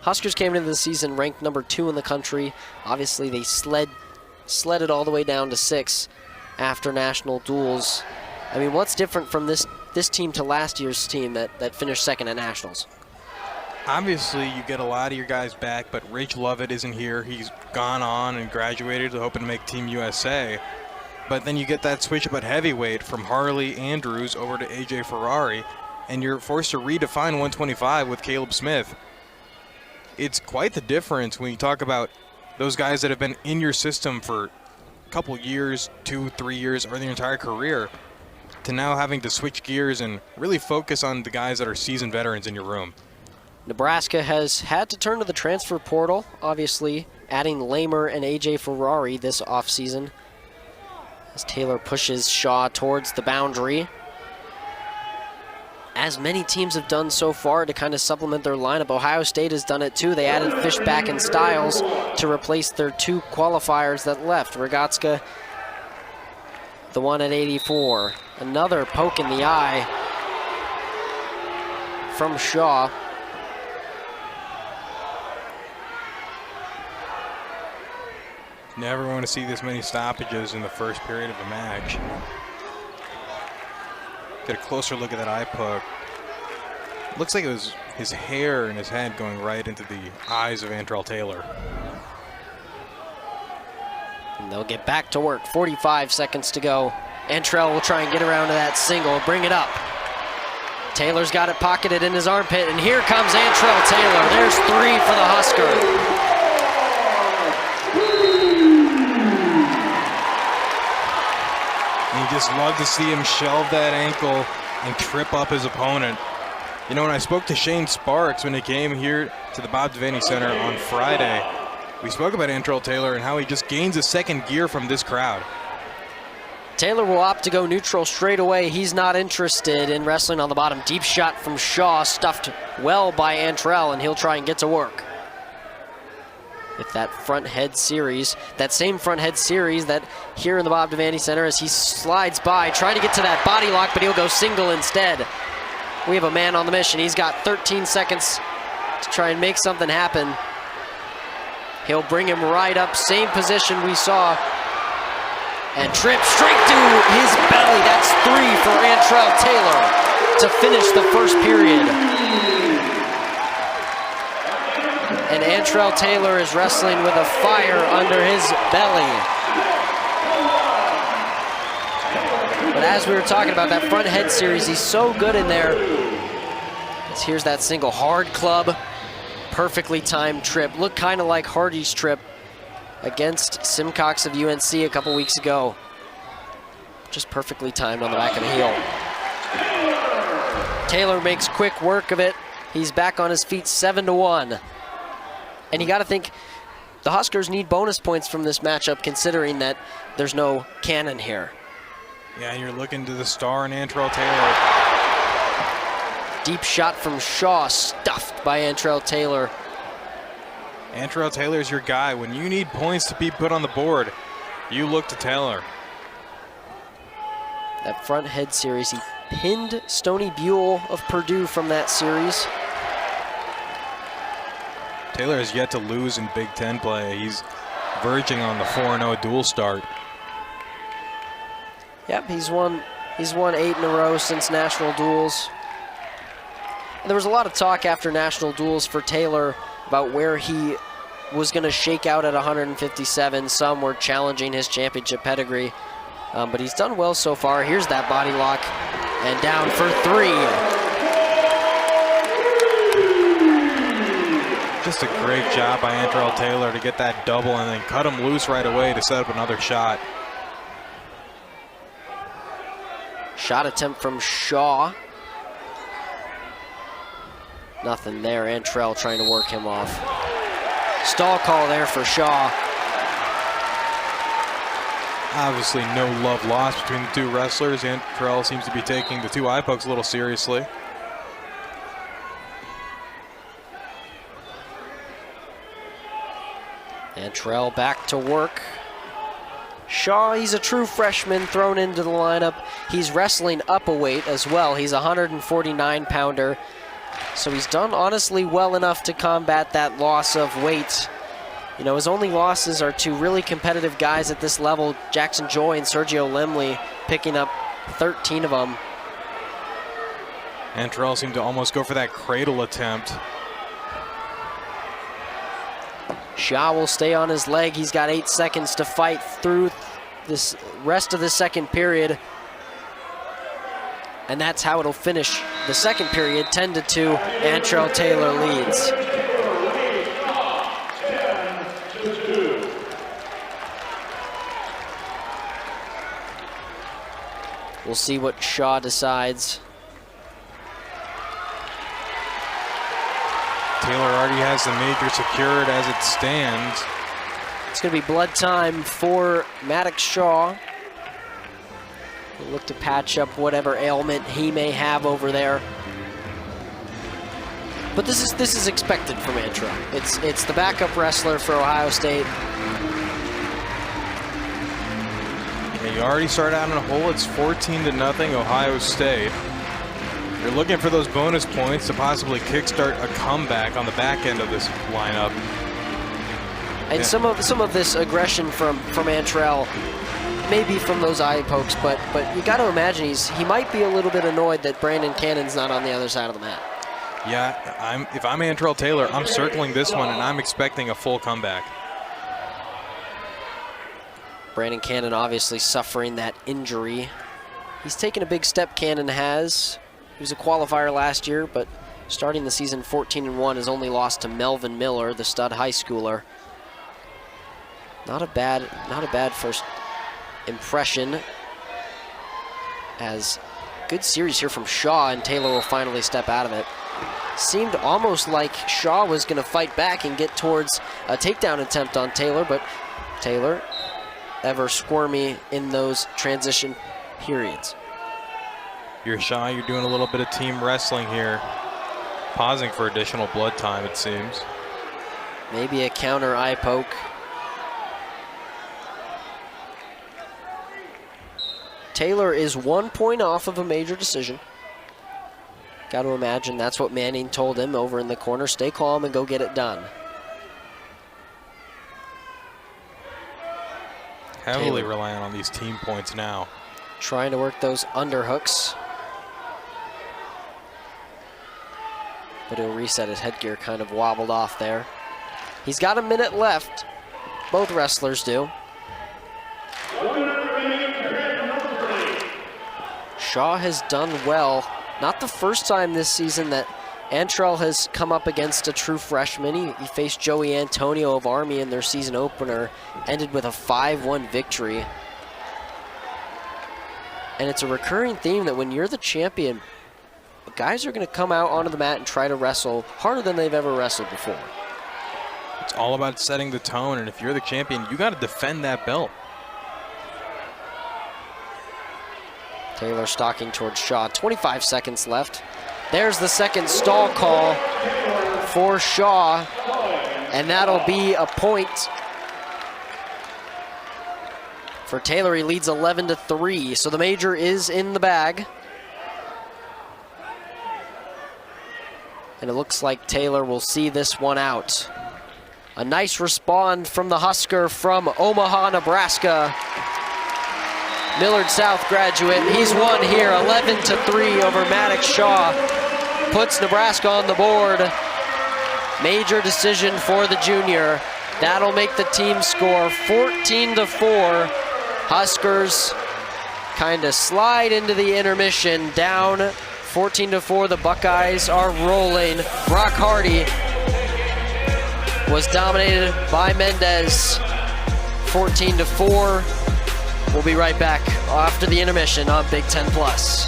Huskers came into the season ranked number 2 in the country. Obviously, they sledded all the way down to 6 after national duels. I mean, what's different from this team to last year's team that finished second at nationals? Obviously, you get a lot of your guys back, but Rich Lovett isn't here. He's gone on and graduated, hoping to make Team USA. But then you get that switch up at heavyweight from Harley Andrews over to AJ Ferrari, and you're forced to redefine 125 with Caleb Smith. It's quite the difference when you talk about those guys that have been in your system for a couple years, 2-3 years, or their entire career, to now having to switch gears and really focus on the guys that are seasoned veterans in your room. Nebraska has had to turn to the transfer portal, obviously adding Lamer and AJ Ferrari this offseason as Taylor pushes Shaw towards the boundary. As many teams have done so far to kind of supplement their lineup, Ohio State has done it too. They added Fishback and Styles to replace their 2 qualifiers that left. Rogatska, the one at 84. Another poke in the eye from Shaw. Never want to see this many stoppages in the first period of a match. Get a closer look at that eye poke. Looks like it was his hair and his head going right into the eyes of Antrell Taylor. And they'll get back to work. 45 seconds to go. Antrell will try and get around to that single, bring it up. Taylor's got it pocketed in his armpit, and here comes Antrell Taylor. There's 3 for the Husker. And you just love to see him shelve that ankle and trip up his opponent. You know, when I spoke to Shane Sparks when he came here to the Bob Devaney Center on Friday, we spoke about Antrell Taylor and how he just gains a second gear from this crowd. Taylor will opt to go neutral straight away. He's not interested in wrestling on the bottom. Deep shot from Shaw, stuffed well by Antrell, and he'll try and get to work. With that front head series, that same front head series that here in the Bob Devaney Center as he slides by, trying to get to that body lock, but he'll go single instead. We have a man on the mission. He's got 13 seconds to try and make something happen. He'll bring him right up, same position we saw, and trip straight to his belly. That's 3 for Antrell Taylor to finish the first period. And Antrell Taylor is wrestling with a fire under his belly. But as we were talking about that front head series, he's so good in there. Here's that single, hard club, perfectly timed trip. Looked kind of like Hardy's trip against Simcox of UNC a couple weeks ago. Just perfectly timed on the back of the heel. Taylor makes quick work of it. He's back on his feet, 7-1. And you got to think the Huskers need bonus points from this matchup, considering that there's no cannon here. Yeah, you're looking to the star and Antrell Taylor. Deep shot from Shaw, stuffed by Antrell Taylor. Antrell Taylor's your guy. When you need points to be put on the board, you look to Taylor. That front head series, he pinned Stony Buell of Purdue from that series. Taylor has yet to lose in Big Ten play. He's verging on the 4-0 dual start. Yep, he's won 8 in a row since national duels. And there was a lot of talk after national duels for Taylor about where he was going to shake out at 157. Some were challenging his championship pedigree, but he's done well so far. Here's that body lock, and down for 3. Just a great job by Antrell Taylor to get that double and then cut him loose right away to set up another shot. Shot attempt from Shaw. Nothing there. Antrell trying to work him off. Stall call there for Shaw. Obviously no love lost between the two wrestlers. Antrell seems to be taking the two eye pokes a little seriously. Antrell back to work. Shaw, he's a true freshman thrown into the lineup. He's wrestling up a weight as well. He's a 149-pounder. So he's done honestly well enough to combat that loss of weight. You know, his only losses are to really competitive guys at this level, Jackson Joy and Sergio Limley, picking up 13 of them. Antrell seemed to almost go for that cradle attempt. Shaw will stay on his leg. He's got 8 seconds to fight through this rest of the second period. And that's how it'll finish the second period, 10-2. Antrell Taylor leads. We'll see what Shaw decides. Taylor already has the major secured as it stands. It's going to be blood time for Maddox Shaw. He'll look to patch up whatever ailment he may have over there. But this is expected from Antrell. It's the backup wrestler for Ohio State. Yeah, you already start out in a hole. It's 14-0 Ohio State. You're looking for those bonus points to possibly kickstart a comeback on the back end of this lineup. And some of this aggression from Antrell may be from those eye pokes, but you got to imagine he might be a little bit annoyed that Brandon Cannon's not on the other side of the mat. Yeah, if I'm Antrell Taylor, I'm circling this one and I'm expecting a full comeback. Brandon Cannon obviously suffering that injury. He's taken a big step, Cannon has. He was a qualifier last year, but starting the season 14-1, has only lost to Melvin Miller, the stud high schooler. Not a bad first impression. As good series here from Shaw, and Taylor will finally step out of it. Seemed almost like Shaw was going to fight back and get towards a takedown attempt on Taylor, but Taylor ever squirmy in those transition periods. You're Shaw, you're doing a little bit of team wrestling here. Pausing for additional blood time, it seems. Maybe a counter eye poke. Taylor is 1 point off of a major decision. Got to imagine that's what Manning told him over in the corner. Stay calm and go get it done. Heavily Taylor relying on these team points now. Trying to work those underhooks. But he'll reset his headgear, kind of wobbled off there. He's got a minute left. Both wrestlers do. Shaw has done well. Not the first time this season that Antrell has come up against a true freshman. He faced Joey Antonio of Army in their season opener, ended with a 5-1 victory. And it's a recurring theme that when you're the champion, guys are going to come out onto the mat and try to wrestle harder than they've ever wrestled before. It's all about setting the tone, and if you're the champion, you got to defend that belt. Taylor stalking towards Shaw. 25 seconds left. There's the second stall call for Shaw, and that'll be a point for Taylor. He leads 11-3, so the major is in the bag. And it looks like Taylor will see this one out. A nice response from the Husker from Omaha, Nebraska. Millard South graduate. He's won here 11-3 over Maddox Shaw. Puts Nebraska on the board. Major decision for the junior. That'll make the team score 14-4. Huskers kind of slide into the intermission down 14-4. The Buckeyes are rolling. Brock Hardy was dominated by Mendez 14-4. We'll be right back after the intermission on Big Ten Plus.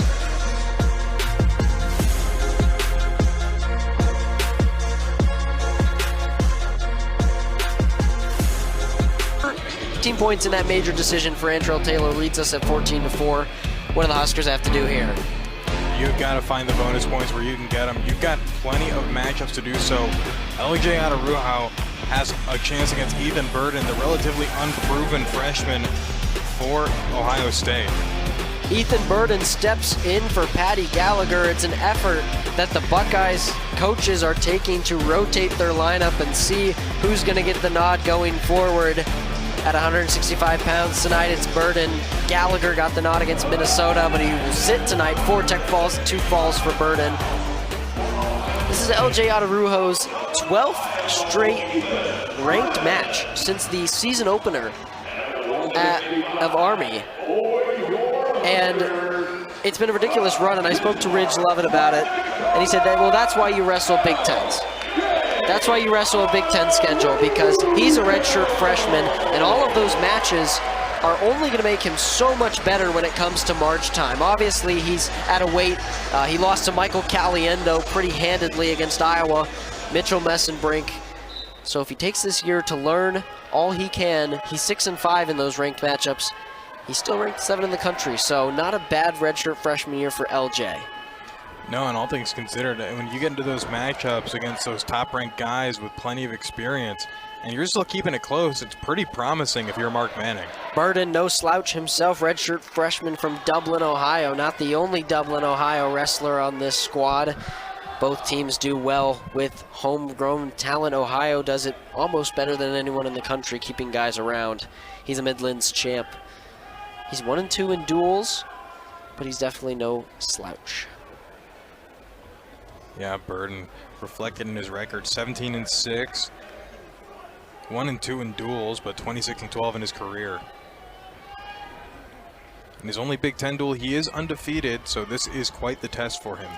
15 points in that major decision for Antrell Taylor leads us at 14-4. What do the Huskers have to do here? You've got to find the bonus points where you can get them. You've got plenty of matchups to do so. LJ Attaruho has a chance against Ethan Burden, the relatively unproven freshman for Ohio State. Ethan Burden steps in for Patty Gallagher. It's an effort that the Buckeyes coaches are taking to rotate their lineup and see who's going to get the nod going forward. At 165 pounds tonight, it's Burden. Gallagher got the nod against Minnesota, but he will sit tonight. 4 tech falls, 2 falls for Burden. This is LJ Attaruho's 12th straight ranked match since the season opener of Army. And it's been a ridiculous run, and I spoke to Ridge Lovett about it, and he said that, well, that's why you wrestle Big Tens. That's why you wrestle a Big Ten schedule, because he's a redshirt freshman, and all of those matches are only going to make him so much better when it comes to March time. Obviously, he's at a weight. He lost to Michael Caliendo pretty handedly against Iowa, Mitchell Messenbrink. So if he takes this year to learn all he can, he's 6-5 in those ranked matchups. He's still ranked 7 in the country, so not a bad redshirt freshman year for LJ. No, and all things considered, when you get into those matchups against those top-ranked guys with plenty of experience, and you're still keeping it close, it's pretty promising if you're Mark Manning. Burden, no slouch himself, redshirt freshman from Dublin, Ohio. Not the only Dublin, Ohio wrestler on this squad. Both teams do well with homegrown talent. Ohio does it almost better than anyone in the country, keeping guys around. He's a Midlands champ. He's 1-2 in duels, but he's definitely no slouch. Yeah, Burden reflected in his record, 17-6, 1-2 in duels, but 26-12 in his career. In his only Big Ten duel, he is undefeated, so this is quite the test for him.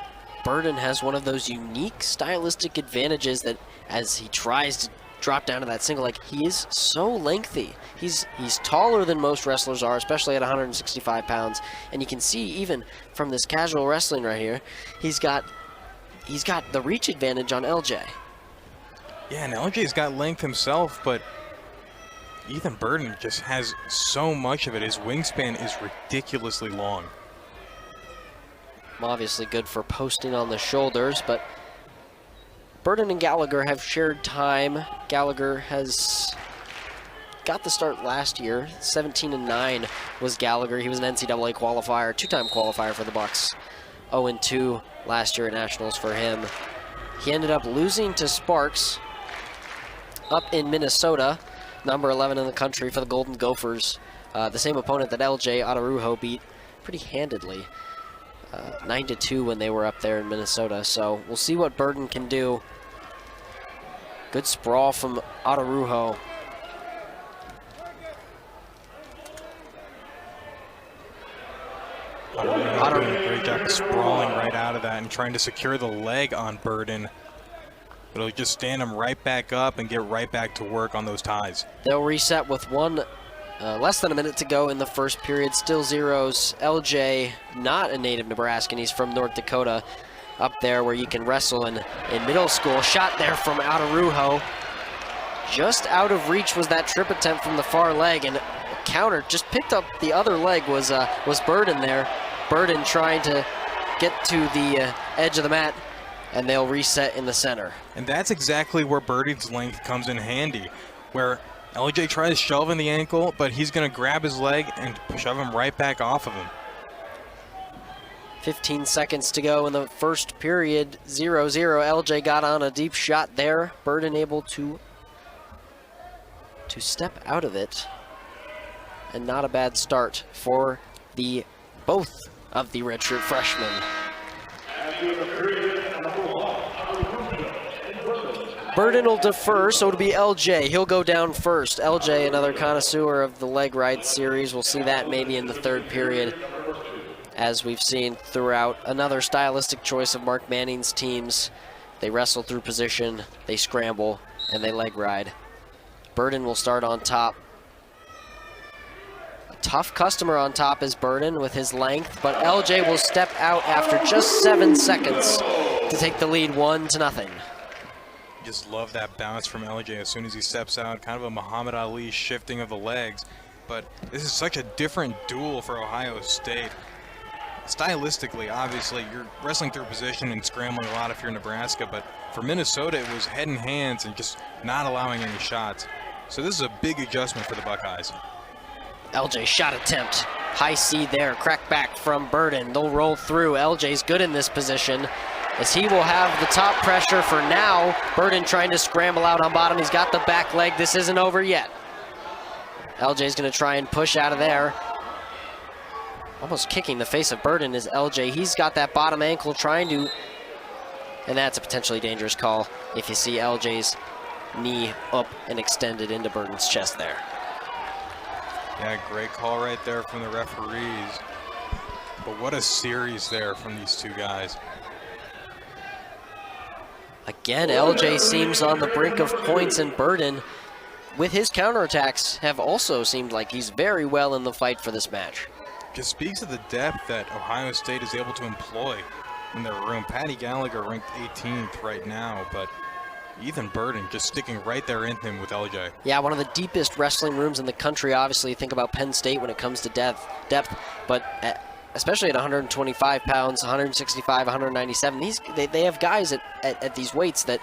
Burden has one of those unique stylistic advantages that as he tries to drop down to that single leg, he is so lengthy. He's taller than most wrestlers are, especially at 165 pounds. And you can see even from this casual wrestling right here, he's got the reach advantage on LJ. Yeah, and LJ's got length himself, but Ethan Burden just has so much of it. His wingspan is ridiculously long. Obviously good for posting on the shoulders, but Burden and Gallagher have shared time. Gallagher has got the start last year. 17-9 was Gallagher. He was an NCAA qualifier, 2-time qualifier for the Bucks. 0-2 last year at Nationals for him. He ended up losing to Sparks up in Minnesota, number 11 in the country for the Golden Gophers. The same opponent that LJ Attaruho beat pretty handedly. 9-2 when they were up there in Minnesota. So we'll see what Burden can do. Good sprawl from Attaruho. Doing a great job of sprawling right out of that and trying to secure the leg on Burden. But it'll just stand him right back up and get right back to work on those ties. They'll reset with less than a minute to go in the first period. Still zeros. LJ, not a native Nebraskan. He's from North Dakota, up there where you can wrestle in middle school. Shot there from Attaruho. Just out of reach was that trip attempt from the far leg, and a counter just picked up the other leg was Burden there. Burden trying to get to the edge of the mat, and they'll reset in the center. And that's exactly where Burden's length comes in handy, where LJ tries to shove in the ankle, but he's going to grab his leg and shove him right back off of him. 15 seconds to go in the first period, 0-0. LJ got on a deep shot there. Burden able to step out of it. And not a bad start for both of the redshirt freshmen. Burden will defer, so it'll be LJ. He'll go down first. LJ, another connoisseur of the leg ride series. We'll see that maybe in the third period, as we've seen throughout. Another stylistic choice of Mark Manning's teams. They wrestle through position, they scramble, and they leg ride. Burden will start on top. A tough customer on top is Burden with his length, but LJ will step out after just 7 seconds to take the lead 1-0. Just love that bounce from LJ as soon as he steps out. Kind of a Muhammad Ali shifting of the legs. But this is such a different duel for Ohio State. Stylistically, obviously, you're wrestling through position and scrambling a lot if you're Nebraska, but for Minnesota, it was head and hands and just not allowing any shots. So this is a big adjustment for the Buckeyes. LJ shot attempt. High C there, crack back from Burden. They'll roll through. LJ's good in this position, as he will have the top pressure for now. Burden trying to scramble out on bottom. He's got the back leg. This isn't over yet. LJ's going to try and push out of there. Almost kicking the face of Burden is LJ. He's got that bottom ankle trying to, and that's a potentially dangerous call if you see LJ's knee up and extended into Burden's chest there. Yeah, great call right there from the referees. But what a series there from these two guys. Again, LJ seems on the brink of points, and Burden, with his counterattacks, have also seemed like he's very well in the fight for this match. Just speaks of the depth that Ohio State is able to employ in their room. Patty Gallagher ranked 18th right now, but Ethan Burden just sticking right there in him with LJ. Yeah, one of the deepest wrestling rooms in the country. Obviously, think about Penn State when it comes to depth, but especially at 125 pounds, 165, 197, they have guys at these weights that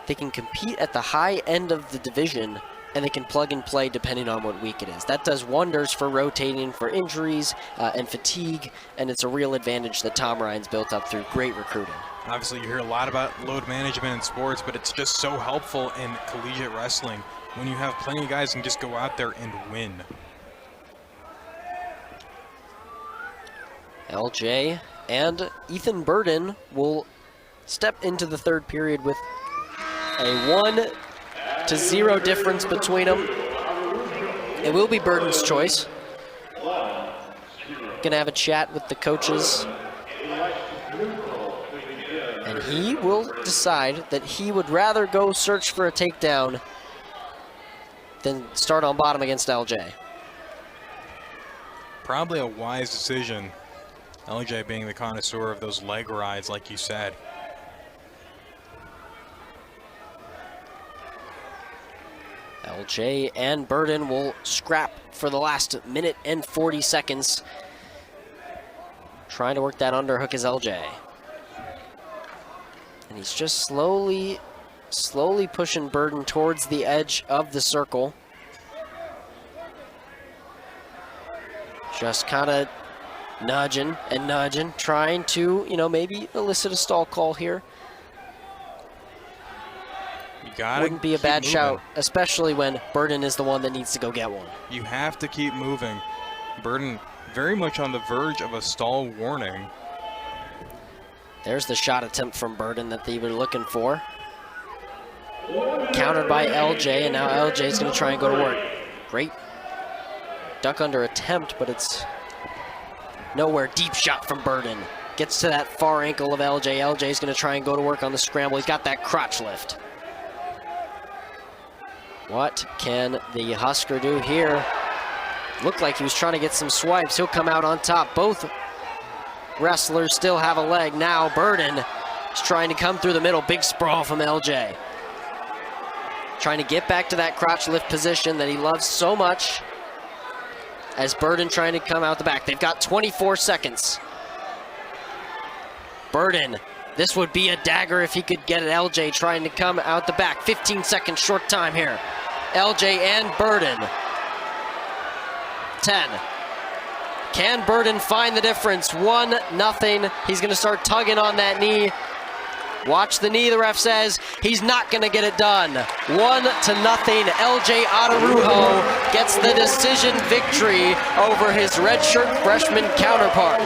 they can compete at the high end of the division, and they can plug and play depending on what week it is. That does wonders for rotating, for injuries and fatigue, and it's a real advantage that Tom Ryan's built up through great recruiting. Obviously, you hear a lot about load management in sports, but it's just so helpful in collegiate wrestling when you have plenty of guys who can just go out there and win. LJ and Ethan Burden will step into the third period with a 1-0 difference between them. It will be Burden's choice. Gonna have a chat with the coaches, and he will decide that he would rather go search for a takedown than start on bottom against LJ. Probably a wise decision, LJ being the connoisseur of those leg rides, like you said. LJ and Burden will scrap for the last minute and 40 seconds. Trying to work that underhook is LJ. And he's just slowly pushing Burden towards the edge of the circle. Just kind of nudging and nudging, trying to, maybe elicit a stall call here. Wouldn't be a bad shout, especially when Burden is the one that needs to go get one. You have to keep moving. Burden very much on the verge of a stall warning. There's the shot attempt from Burden that they were looking for. Countered by LJ, and now LJ's going to try and go to work. Great duck under attempt, but it's nowhere. Deep shot from Burden. Gets to that far ankle of LJ. LJ's going to try and go to work on the scramble. He's got that crotch lift. What can the Husker do here? Looked like he was trying to get some swipes. He'll come out on top. Both wrestlers still have a leg. Now Burden is trying to come through the middle. Big sprawl from LJ. Trying to get back to that crotch lift position that he loves so much. as Burden trying to come out the back. They've got 24 seconds. Burden, this would be a dagger if he could get it. LJ trying to come out the back. 15 seconds, short time here. LJ and Burden. 10. Can Burden find the difference? 1-0. He's going to start tugging on that knee. Watch the knee, the ref says. He's not going to get it done. 1-0. LJ Atarujo gets the decision victory over his redshirt freshman counterpart.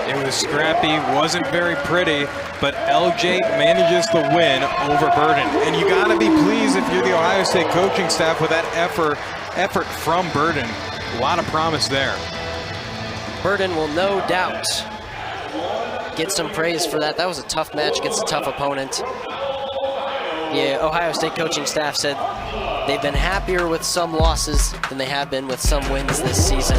It was scrappy, wasn't very pretty, but LJ manages the win over Burden. And you gotta be pleased if you're the Ohio State coaching staff with that effort from Burden. A lot of promise there. Burden will no doubt get some praise for that. That was a tough match against a tough opponent. Yeah, Ohio State coaching staff said they've been happier with some losses than they have been with some wins this season.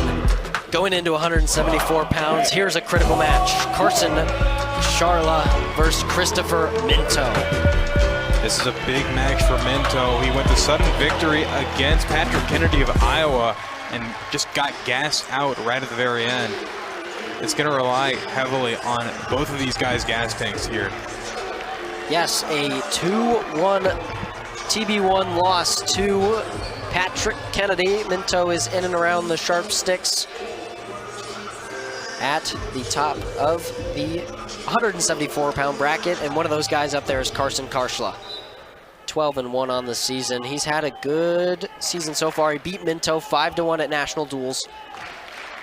Going into 174 pounds, here's a critical match. Carson Charla versus Christopher Minto. This is a big match for Minto. He went to sudden victory against Patrick Kennedy of Iowa and just got gassed out right at the very end. It's going to rely heavily on both of these guys' gas tanks here. Yes, a 2-1 TB1 loss to Patrick Kennedy. Minto is in and around the sharp sticks at the top of the 174-pound bracket, and one of those guys up there is Carson Karshla. 12-1 on the season. He's had a good season so far. He beat Minto 5-1 at national duels,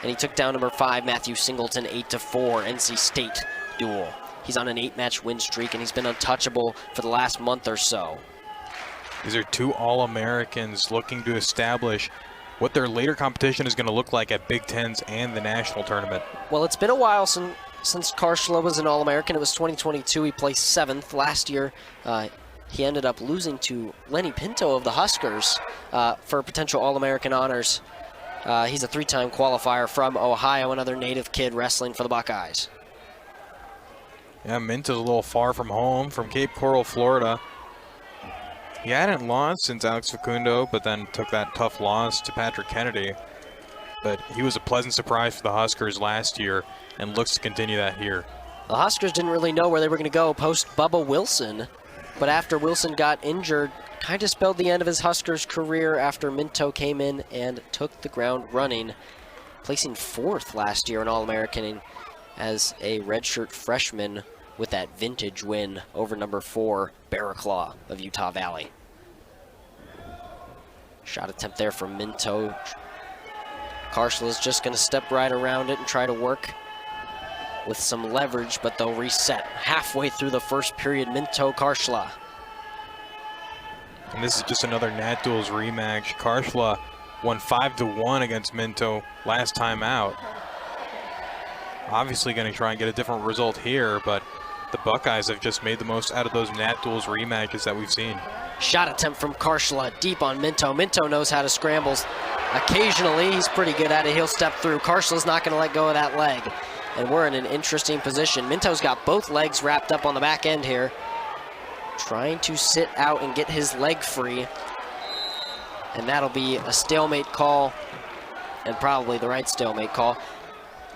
and he took down number 5 Matthew Singleton 8-4 NC State duel. He's on an 8-match win streak, and he's been untouchable for the last month or so. These are two All-Americans looking to establish what their later competition is going to look like at Big Tens and the national tournament. Well, it's been a while since Karshla was an All-American. It was 2022. He placed 7th. Last year, he ended up losing to Lenny Pinto of the Huskers for potential All-American honors. He's a 3-time qualifier from Ohio, another native kid wrestling for the Buckeyes. Yeah, Minto's a little far from home, from Cape Coral, Florida. He hadn't lost since Alex Facundo, but then took that tough loss to Patrick Kennedy. But he was a pleasant surprise for the Huskers last year and looks to continue that here. The Huskers didn't really know where they were going to go post Bubba Wilson, but after Wilson got injured, kind of spelled the end of his Huskers career after Minto came in and took the ground running, placing 4th last year in All-American as a redshirt freshman with that vintage win over number 4 Barraclaw of Utah Valley. Shot attempt there from Minto. Karshla is just going to step right around it and try to work with some leverage, but they'll reset halfway through the first period. Minto, Karshla. And this is just another Nat Duels rematch. Karshla won 5-1 against Minto last time out. Obviously going to try and get a different result here, but the Buckeyes have just made the most out of those Nat Duels rematches that we've seen. Shot attempt from Karshla, deep on Minto. Minto knows how to scramble. Occasionally, he's pretty good at it. He'll step through. Karsla's not going to let go of that leg. And we're in an interesting position. Minto's got both legs wrapped up on the back end here, trying to sit out and get his leg free. And that'll be a stalemate call, and probably the right stalemate call.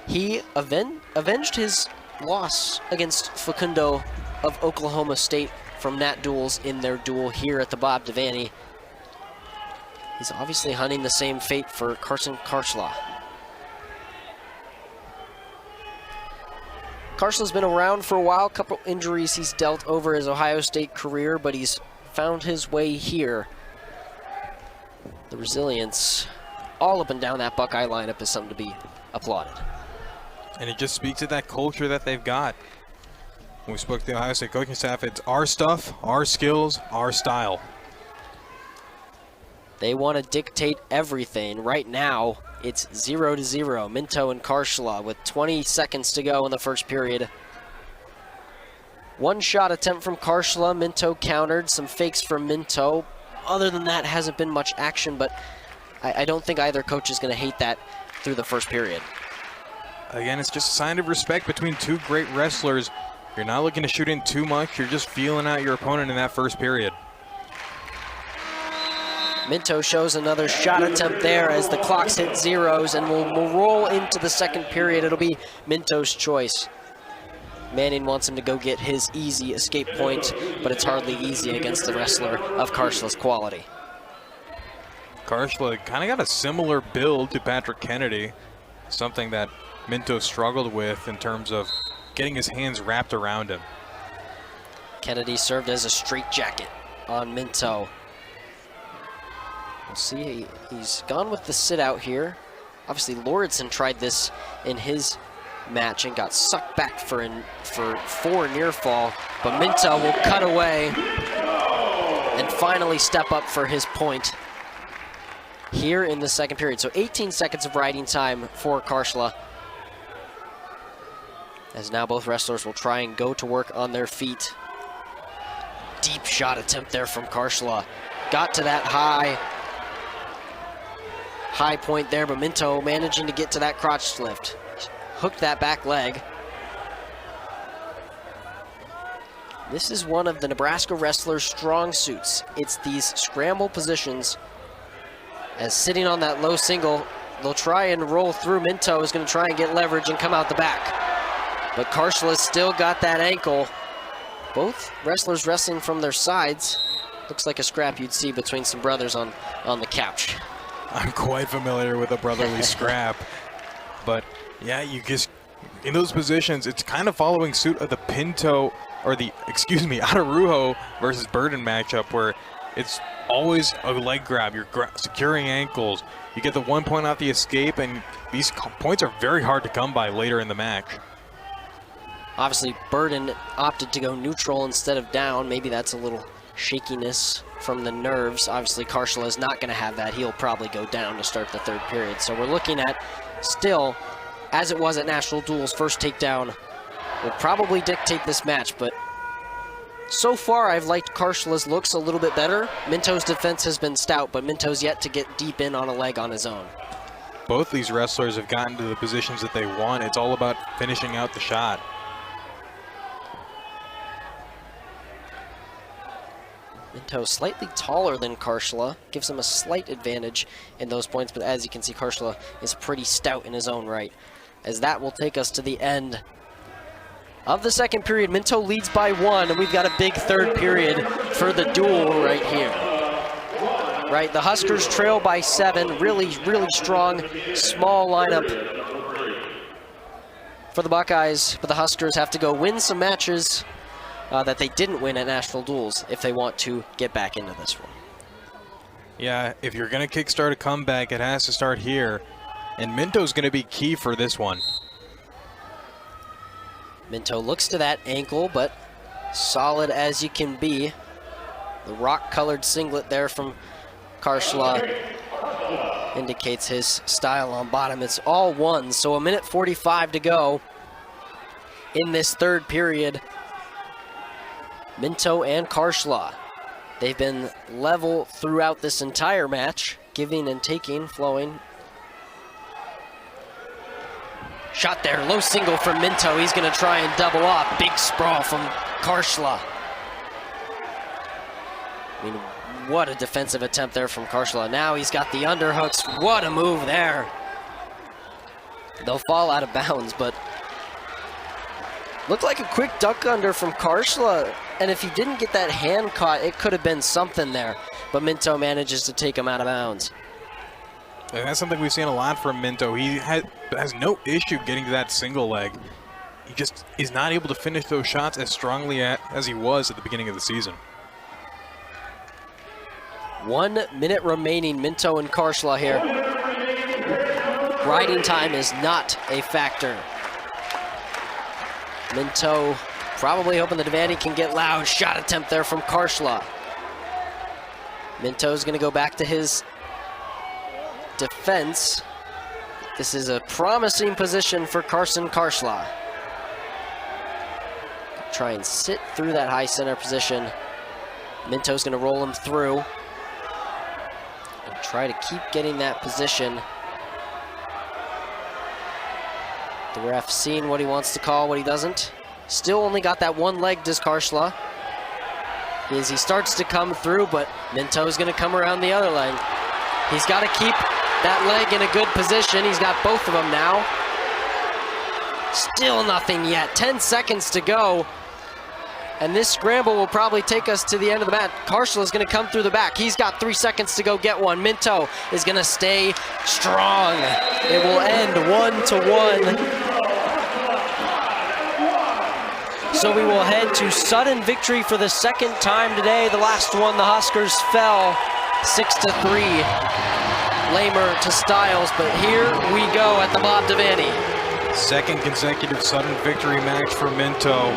He avenged his loss against Facundo of Oklahoma State from Nat Duels in their duel here at the Bob Devaney. He's obviously hunting the same fate for Carson Karshla. Karsla's been around for a while, a couple injuries he's dealt over his Ohio State career, but he's found his way here. The resilience all up and down that Buckeye lineup is something to be applauded. And it just speaks to that culture that they've got. When we spoke to the Ohio State coaching staff, it's our stuff, our skills, our style. They want to dictate everything. Right now, it's 0-0. Minto and Karshla with 20 seconds to go in the first period. One shot attempt from Karshla. Minto countered. Some fakes from Minto. Other than that, hasn't been much action, but I don't think either coach is going to hate that through the first period. Again, it's just a sign of respect between two great wrestlers. You're not looking to shoot in too much. You're just feeling out your opponent in that first period. Minto shows another shot attempt there as the clocks hit zeros, and we'll roll into the second period. It'll be Minto's choice. Manning wants him to go get his easy escape point, but it's hardly easy against the wrestler of Karsla's quality. Karsla kind of got a similar build to Patrick Kennedy, something that Minto struggled with in terms of getting his hands wrapped around him. Kennedy served as a straitjacket on Minto. We'll see, he's gone with the sit out here. Obviously, Lauritsen tried this in his match and got sucked back for 4 near fall, but Minto will cut away and finally step up for his point here in the second period. So 18 seconds of riding time for Karsla, as now both wrestlers will try and go to work on their feet. Deep shot attempt there from Karsla. Got to that high point there, but Minto managing to get to that crotch lift. Hooked that back leg. This is one of the Nebraska wrestlers' strong suits. It's these scramble positions. As sitting on that low single, they'll try and roll through. Minto is going to try and get leverage and come out the back. But Karsla's still got that ankle. Both wrestlers wrestling from their sides. Looks like a scrap you'd see between some brothers on the couch. I'm quite familiar with a brotherly scrap, but yeah, you just, in those positions, it's kind of following suit of the Pinto, or the, Arujo versus Burden matchup, where it's always a leg grab. You're securing ankles. You get the 1 point off the escape, and these points are very hard to come by later in the match. Obviously, Burden opted to go neutral instead of down. Maybe that's a little shakiness from the nerves. Obviously, Karsla is not going to have that. He'll probably go down to start the third period. So we're looking at still, as it was at National Duels, first takedown will probably dictate this match, but so far I've liked Karsla's looks a little bit better. Minto's defense has been stout, but Minto's yet to get deep in on a leg on his own. Both these wrestlers have gotten to the positions that they want. It's all about finishing out the shot. Minto slightly taller than Karsla, gives him a slight advantage in those points, but as you can see, Karsla is pretty stout in his own right. As that will take us to the end of the second period. Minto leads by 1, and we've got a big third period for the duel right here. Right, the Huskers trail by 7, really strong, small lineup for the Buckeyes, but the Huskers have to go win some matches that they didn't win at National Duels if they want to get back into this one. Yeah, if you're going to kickstart a comeback, it has to start here, and Minto's going to be key for this one. Minto looks to that ankle, but solid as you can be. The rock-colored singlet there from Karsla indicates his style on bottom. It's all 1, so 1:45 to go in this third period. Minto and Karsla, they've been level throughout this entire match, giving and taking, flowing. Shot there, low single from Minto. He's going to try and double up. Big sprawl from Karsla. I mean, what a defensive attempt there from Karsla. Now he's got the underhooks. What a move there. They'll fall out of bounds, but looked like a quick duck under from Karsla. And if he didn't get that hand caught, it could have been something there. But Minto manages to take him out of bounds. And that's something we've seen a lot from Minto. He has no issue getting to that single leg. He just is not able to finish those shots as strongly as he was at the beginning of the season. 1 minute remaining, Minto and Karsla here. Riding time is not a factor. Minto probably hoping that Devaney can get loud. Shot attempt there from Karsla. Minto's going to go back to his defense. This is a promising position for Carson Karsla. Try and sit through that high center position. Minto's going to roll him through and try to keep getting that position. The ref seeing what he wants to call, what he doesn't. Still only got that 1 leg, does Karsla. as he starts to come through, but Minto's going to come around the other leg. He's got to keep that leg in a good position. He's got both of them now. Still nothing yet. 10 seconds to go. And this scramble will probably take us to the end of the match. Karshla is going to come through the back. He's got 3 seconds to go get one. Minto is going to stay strong. It will end 1-1. So we will head to sudden victory for the second time today. The last one, the Huskers fell 6-3. Lamer to Styles, but here we go at the Bob Devaney. Second consecutive sudden victory match for Minto.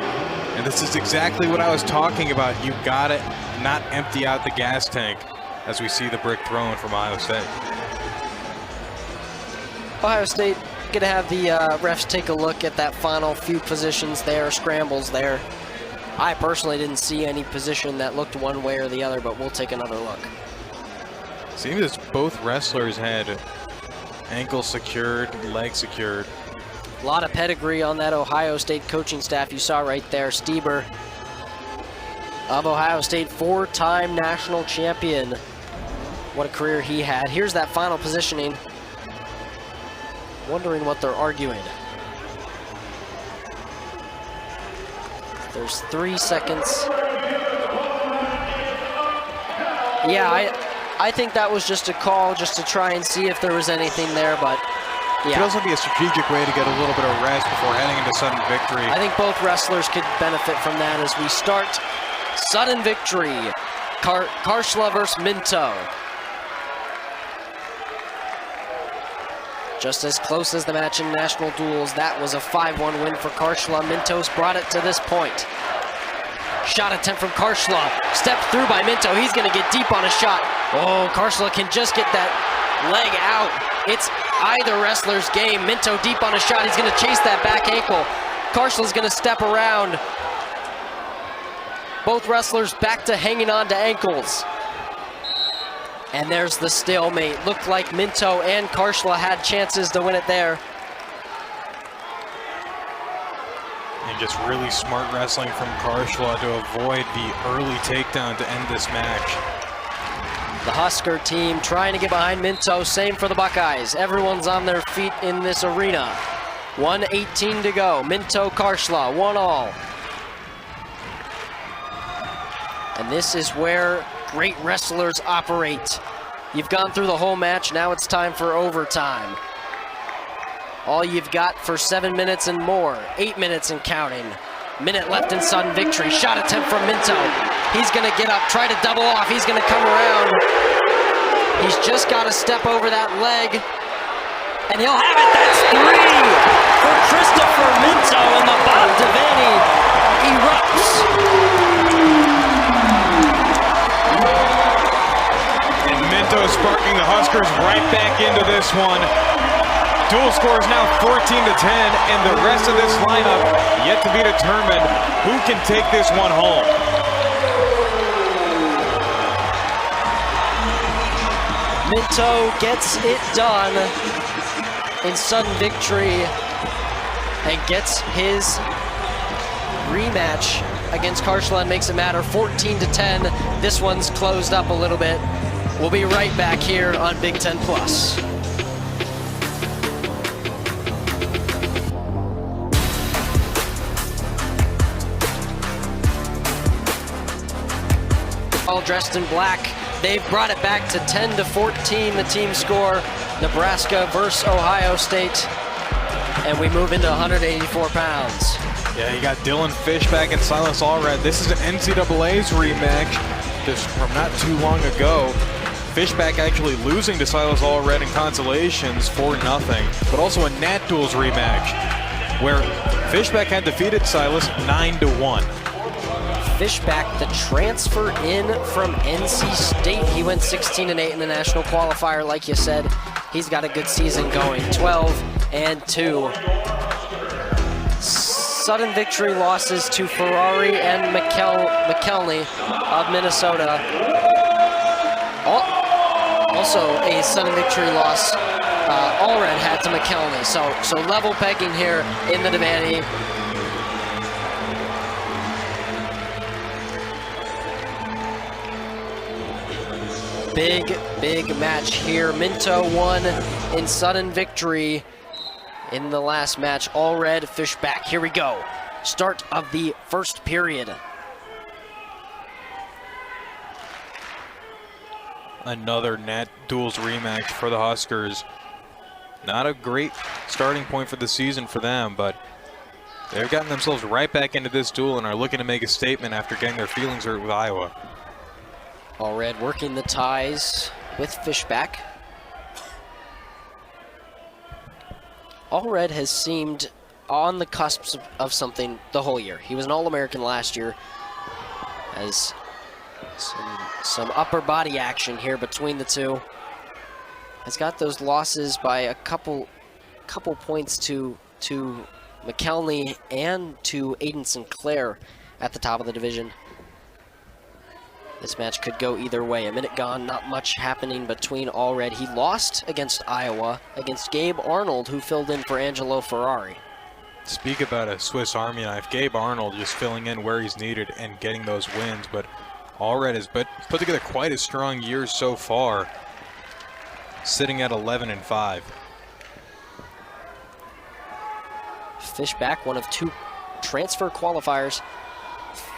And this is exactly what I was talking about. You gotta not empty out the gas tank as we see the brick thrown from Ohio State. Ohio State gonna have the refs take a look at that final few positions there, scrambles there. I personally didn't see any position that looked one way or the other, but we'll take another look. Seems as both wrestlers had ankle secured, leg secured. A lot of pedigree on that Ohio State coaching staff. You saw right there, Stieber of Ohio State, 4-time national champion. What a career he had. Here's that final positioning. Wondering what they're arguing. There's 3 seconds. Yeah, I think that was just a call just to try and see if there was anything there, but yeah. It could also be a strategic way to get a little bit of rest before heading into sudden victory. I think both wrestlers could benefit from that as we start sudden victory. Karshla versus Minto. Just as close as the match in national duels. That was a 5-1 win for Karshla. Minto's brought it to this point. Shot attempt from Karshla. Step through by Minto. He's going to get deep on a shot. Oh, Karshla can just get that leg out. It's either wrestler's game. Minto deep on a shot. He's going to chase that back ankle. Karshlan's going to step around. Both wrestlers back to hanging on to ankles. And there's the stalemate. Looked like Minto and Karshla had chances to win it there. And just really smart wrestling from Karshla to avoid the early takedown to end this match. The Husker team trying to get behind Minto. Same for the Buckeyes. Everyone's on their feet in this arena. 1:18 to go. Minto, Karshla, 1-1. And this is where great wrestlers operate. You've gone through the whole match. Now it's time for overtime. All you've got for 7 minutes and more. 8 minutes and counting. Minute left in sudden victory. Shot attempt from Minto. He's going to get up, try to double off. He's going to come around. He's just got to step over that leg. And he'll have it. That's 3 for Christopher Minto, and the Bob Devaney erupts. And Minto sparking the Huskers right back into this one. Dual score is now 14-10, and the rest of this lineup yet to be determined. Who can take this one home? Minto gets it done in sudden victory and gets his rematch against Karshla and makes it matter 14-10. This one's closed up a little bit. We'll be right back here on Big Ten Plus. All dressed in black. They've brought it back to 10-14, the team score. Nebraska versus Ohio State. And we move into 184 pounds. Yeah, you got Dylan Fishback and Silas Allred. This is an NCAA's rematch just from not too long ago. Fishback actually losing to Silas Allred in consolations 4-0, but also a Nat Duels rematch where Fishback had defeated Silas 9-1. Fishback, the transfer in from NC State. He went 16-8 in the national qualifier, like you said. He's got a good season going, 12-2. Sudden victory losses to Ferrari and McKelney of Minnesota. Also a sudden victory loss Allred had to McKelney. So level pegging here in the Devaney. Big match here. Minto won in sudden victory in the last match. All red, Fishback. Here we go. Start of the first period. Another net duels rematch for the Huskers. Not a great starting point for the season for them, but they've gotten themselves right back into this duel and are looking to make a statement after getting their feelings hurt with Iowa. All red working the ties with Fishback. All red has seemed on the cusp of something the whole year. He was an All-American last year. Has some upper body action here between the two. Has got those losses by a couple points to McElney and to Aiden Sinclair at the top of the division. This match could go either way. A minute gone, not much happening between All Red. He lost against Iowa, against Gabe Arnold, who filled in for Angelo Ferrari. Speak about a Swiss Army knife. Gabe Arnold just filling in where he's needed and getting those wins, but All Red has put together quite a strong year so far, sitting at 11-5. Fishback, one of two transfer qualifiers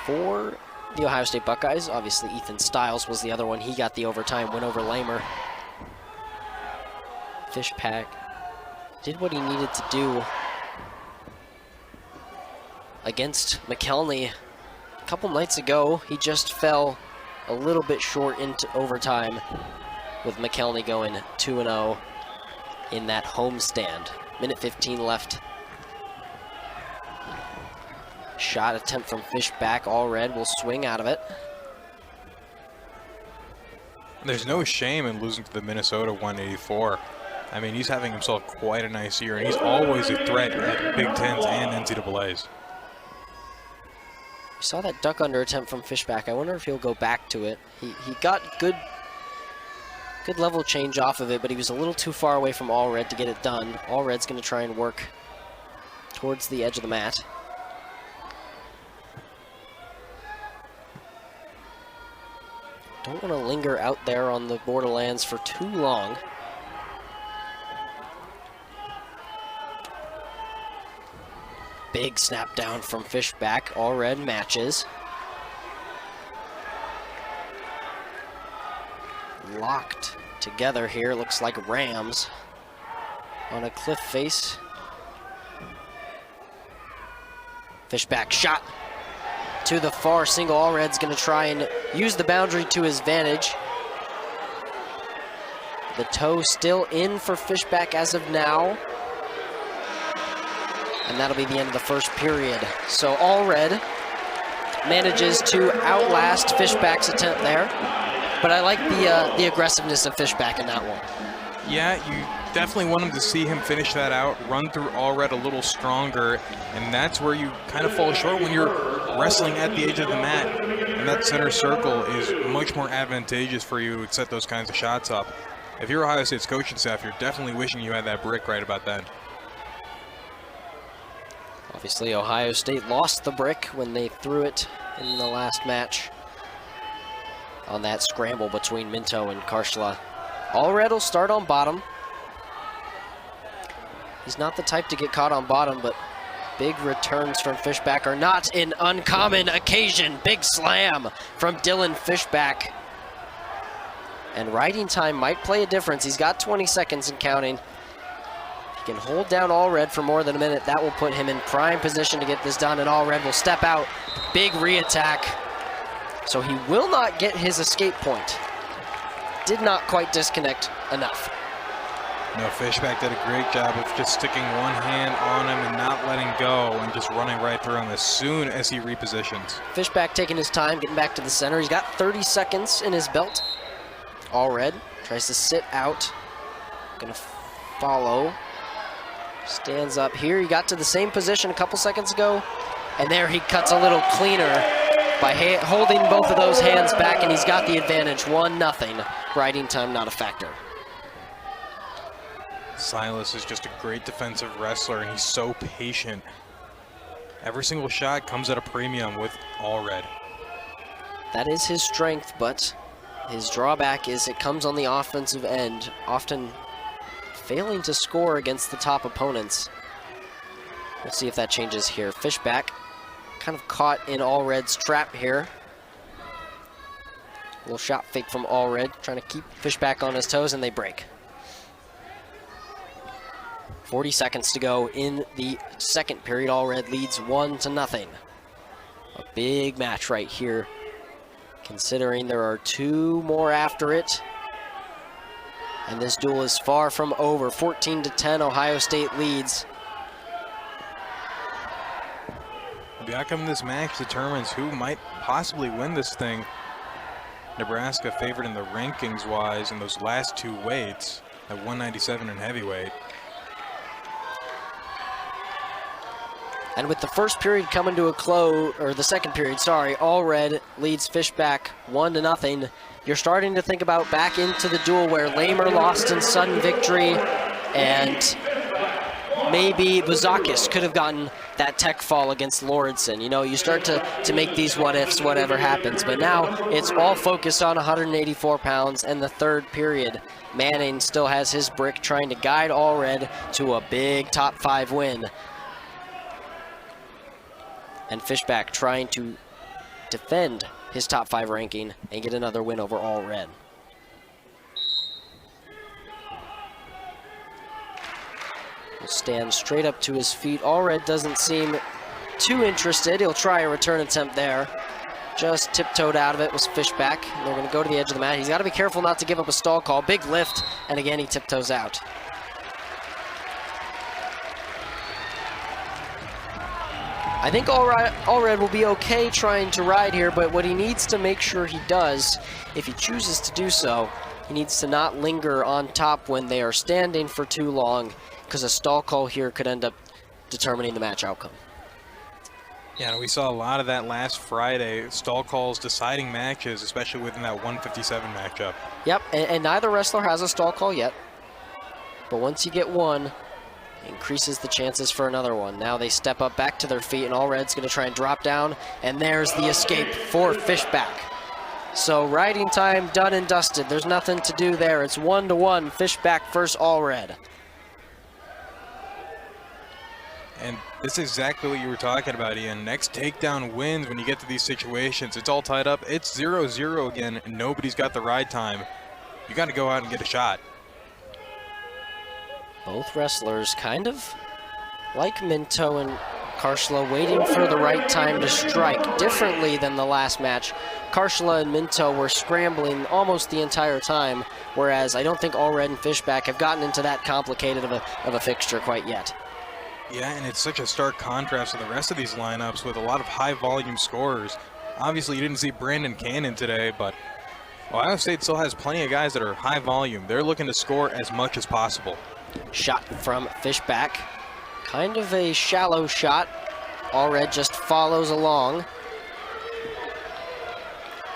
for the Ohio State Buckeyes. Obviously, Ethan Stiles was the other one. He got the overtime win over Lamer. Fishback did what he needed to do against McElney a couple nights ago. He just fell a little bit short into overtime, with McElney going 2-0 in that homestand. Minute 15 left. Shot attempt from Fishback. All red will swing out of it. There's no shame in losing to the Minnesota 184. I mean, he's having himself quite a nice year, and he's always a threat at Big Tens and NCAAs. We saw that duck under attempt from Fishback. I wonder if he'll go back to it. He got good level change off of it, but he was a little too far away from All Red to get it done. All Red's going to try and work towards the edge of the mat. Don't want to linger out there on the borderlands for too long. Big snap down from Fishback. All red matches. Locked together here. Looks like Rams on a cliff face. Fishback shot to the far single. All red's going to try and use the boundary to his advantage. The toe still in for Fishback as of now. And that'll be the end of the first period. So All Red manages to outlast Fishback's attempt there. But I like the aggressiveness of Fishback in that one. Yeah, you definitely want him to see him finish that out, run through All Red a little stronger, and that's where you kind of fall short when you're wrestling at the edge of the mat. And that center circle is much more advantageous for you to set those kinds of shots up. If you're Ohio State's coaching staff, you're definitely wishing you had that brick right about then. Obviously, Ohio State lost the brick when they threw it in the last match on that scramble between Minto and Karshla. All Red will start on bottom. He's not the type to get caught on bottom, but big returns from Fishback are not an uncommon occasion. Big slam from Dylan Fishback. And riding time might play a difference. He's got 20 seconds and counting. If he can hold down All Red for more than a minute, that will put him in prime position to get this done, and All Red will step out. Big re-attack. So he will not get his escape point. Did not quite disconnect enough. No, Fishback did a great job of just sticking one hand on him and not letting go and just running right through him as soon as he repositions. Fishback taking his time, getting back to the center. He's got 30 seconds in his belt. All Red tries to sit out. Gonna follow. Stands up here. He got to the same position a couple seconds ago. And there he cuts a little cleaner by holding both of those hands back, and he's got the advantage. 1-0. Riding time not a factor. Silas is just a great defensive wrestler, and he's so patient. Every single shot comes at a premium with All Red. That is his strength, but His drawback is it comes on the offensive end, often failing to score against the top opponents. We'll see if that changes here. Fishback kind of caught in Allred's trap here. A little shot fake from Allred, trying to keep Fishback on his toes, and they break. 40 seconds to go in the second period. Allred leads 1-0. A big match right here, considering there are 2 more after it. And this duel is far from over. 14-10, Ohio State leads. The outcome of this match determines who might possibly win this thing. Nebraska favored in the rankings-wise in those last 2 weights at 197 and heavyweight. And with the first period coming to a close, or the second period, sorry, Allred leads Fishback 1-0. You're starting to think about back into the duel where Lamer lost in sudden victory, and maybe Buzakis could have gotten that tech fall against Lauritsen. You know, you start to make these what-ifs, whatever happens. But now it's all focused on 184 pounds and the third period. Manning still has his brick trying to guide Allred to a big top 5 win. And Fishback trying to defend his top 5 ranking and get another win over Allred. Will stand straight up to his feet. Allred doesn't seem too interested. He'll try a return attempt there. Just tiptoed out of it was Fishback. And they're going to go to the edge of the mat. He's got to be careful not to give up a stall call. Big lift, and again he tiptoes out. I think Allred will be okay trying to ride here, but what he needs to make sure he does, if he chooses to do so, he needs to not linger on top when they are standing for too long, because a stall call here could end up determining the match outcome. Yeah, we saw a lot of that last Friday, stall calls deciding matches, especially within that 157 matchup. Yep, and neither wrestler has a stall call yet, but once you get one, increases the chances for another one. Now they step up back to their feet, and Allred's going to try and drop down, and there's the escape for Fishback. So riding time done and dusted. There's nothing to do there. It's 1-1, Fishback versus Allred. And this is exactly what you were talking about, Ian. Next takedown wins when you get to these situations. It's all tied up. It's 0-0 again, and nobody's got the ride time. You got to go out and get a shot. Both wrestlers kind of like Minto and Karshla, waiting for the right time to strike. Differently than the last match, Karshla and Minto were scrambling almost the entire time, whereas I don't think Allred and Fishback have gotten into that complicated of a fixture quite yet. Yeah, and it's such a stark contrast to the rest of these lineups with a lot of high-volume scorers. Obviously, you didn't see Brandon Cannon today, but Ohio State still has plenty of guys that are high volume. They're looking to score as much as possible. Shot from Fishback. Kind of a shallow shot. Allred just follows along.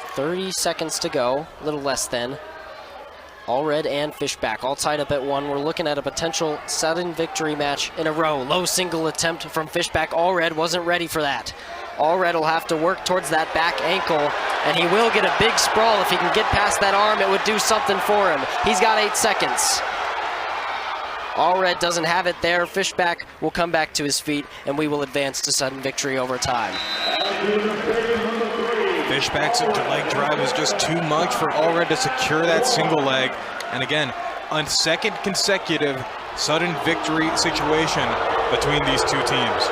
30 seconds to go, a little less than. Allred and Fishback all tied up at 1. We're looking at a potential sudden victory match in a row. Low single attempt from Fishback. Allred wasn't ready for that. Allred will have to work towards that back ankle, and he will get a big sprawl. If he can get past that arm, it would do something for him. He's got 8 seconds. Allred doesn't have it there. Fishback will come back to his feet, and we will advance to sudden victory over time. Fishback's leg drive was just too much for Allred to secure that single leg. And again, a second consecutive sudden victory situation between these two teams.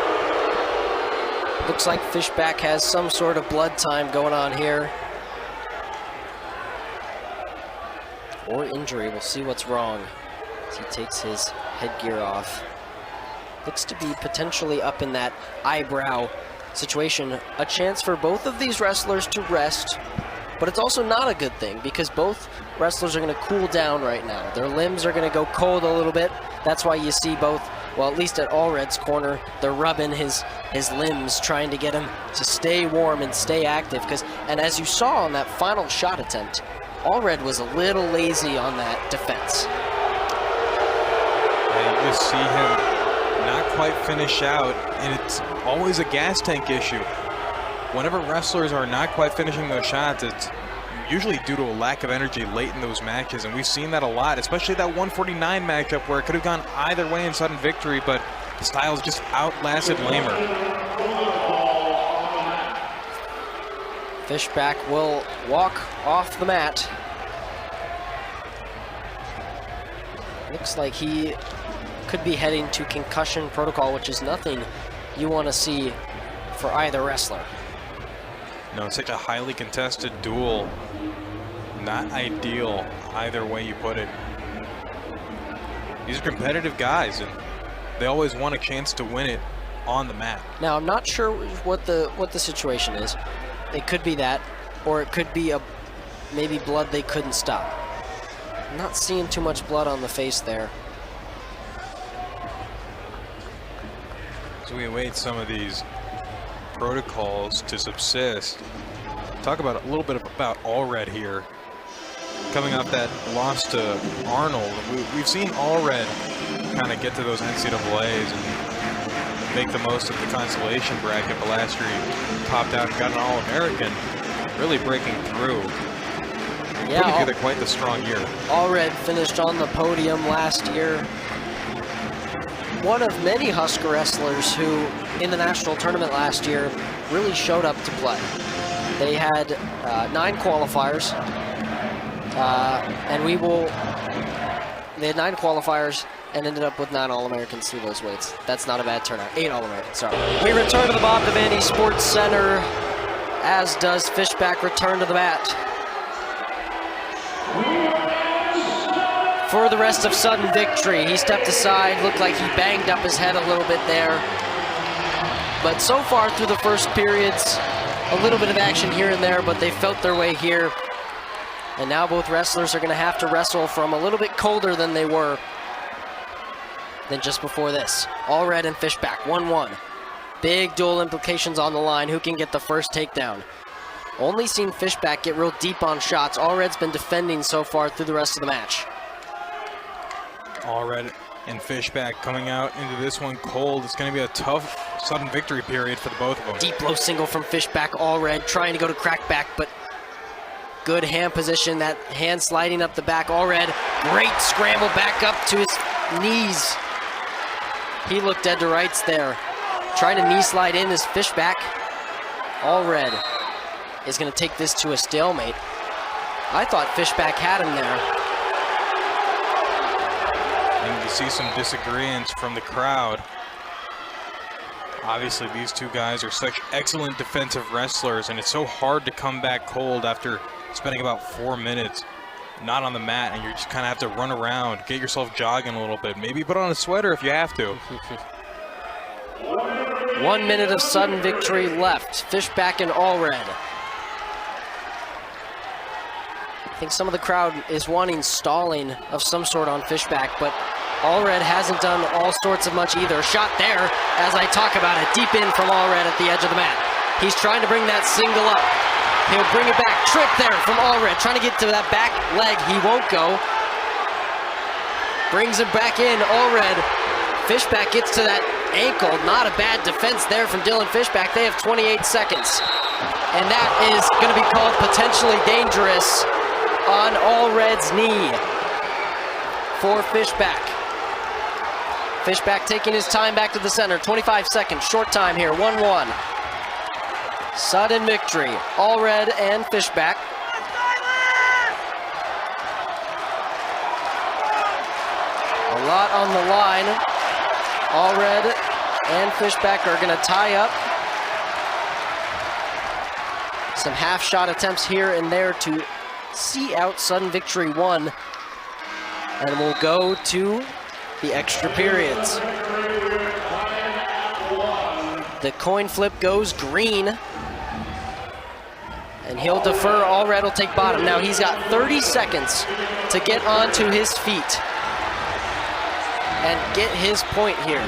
Looks like Fishback has some sort of blood time going on here. Or injury, we'll see what's wrong. As he takes his headgear off. Looks to be potentially up in that eyebrow situation. A chance for both of these wrestlers to rest, but it's also not a good thing because both wrestlers are going to cool down right now. Their limbs are going to go cold a little bit. That's why you see both, well, at least at Allred's corner, they're rubbing his limbs, trying to get him to stay warm and stay active. And as you saw on that final shot attempt, Allred was a little lazy on that defense. And you just see him not quite finish out, and it's always a gas tank issue. Whenever wrestlers are not quite finishing those shots, it's usually due to a lack of energy late in those matches, and we've seen that a lot, especially that 149 matchup where it could have gone either way in sudden victory, but Styles just outlasted Lamer. Fishback will walk off the mat. Looks like he could be heading to concussion protocol, which is nothing you want to see for either wrestler. No, such a highly contested duel. Not ideal either way you put it. These are competitive guys, and they always want a chance to win it on the mat. Now, I'm not sure what the situation is. It could be that, or it could be maybe blood they couldn't stop. I'm not seeing too much blood on the face there. So we await some of these protocols to subsist. Talk about a little bit about Allred here. Coming off that loss to Arnold, we've seen Allred kind of get to those NCAAs and make the most of the consolation bracket, but last year he topped out and got an All-American, really breaking through. Yeah, putting together quite the strong year. Allred finished on the podium last year. One of many Husker wrestlers who, in the national tournament last year, really showed up to play. They had 9 qualifiers, they had 9 qualifiers and ended up with 9 All-Americans through those weights. That's not a bad turnout. 8 All-Americans, sorry. We return to the Bob Devaney Sports Center, as does Fishback return to the mat. For the rest of sudden victory, he stepped aside, looked like he banged up his head a little bit there. But so far through the first periods, a little bit of action here and there, but they felt their way here. And now both wrestlers are gonna have to wrestle from a little bit colder than they were than just before this. Allred and Fishback, 1-1. Big dual implications on the line. Who can get the first takedown? Only seen Fishback get real deep on shots. Allred's been defending so far through the rest of the match. Allred and Fishback coming out into this one cold. It's going to be a tough sudden victory period for the both of them. Deep low single from Fishback. Allred trying to go to crackback, but good hand position. That hand sliding up the back. Allred, great scramble back up to his knees. He looked dead to rights there. Trying to knee slide in is Fishback. Allred is going to take this to a stalemate. I thought Fishback had him there. And you see some disagreements from the crowd. Obviously, these two guys are such excellent defensive wrestlers, and it's so hard to come back cold after spending about 4 minutes not on the mat, and you just kind of have to run around, get yourself jogging a little bit, maybe put on a sweater if you have to. 1 minute of sudden victory left. Fishback and Allred. I think some of the crowd is wanting stalling of some sort on Fishback, but Allred hasn't done all sorts of much either. Shot there, as I talk about it, deep in from Allred at the edge of the mat. He's trying to bring that single up. He'll bring it back. Trip there from Allred, trying to get to that back leg. He won't go. Brings it back in, Allred. Fishback gets to that ankle. Not a bad defense there from Dylan Fishback. They have 28 seconds. And that is going to be called potentially dangerous on Allred's knee for Fishback. Fishback taking his time back to the center. 25 seconds, short time here, 1-1. Sudden victory, Allred and Fishback. A lot on the line. Allred and Fishback are gonna tie up. Some half shot attempts here and there to see out sudden victory 1. And we'll go to the extra periods. The coin flip goes green. And he'll defer. Allred will take bottom. Now he's got 30 seconds to get onto his feet and get his point here.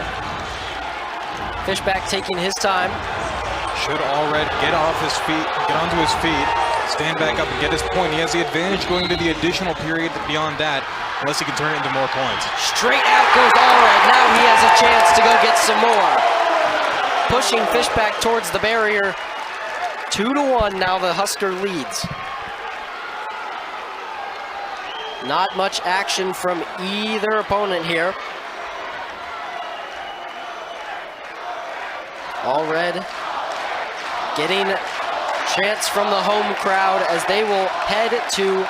Fishback taking his time. Should Allred get off his feet, get onto his feet, stand back up and get his point. He has the advantage going into the additional period beyond that, unless he can turn it into more points. Straight out goes Allred. Now he has a chance to go get some more. Pushing Fishback towards the barrier. 2-1 now the Husker leads. Not much action from either opponent here. All red getting chants from the home crowd as they will head to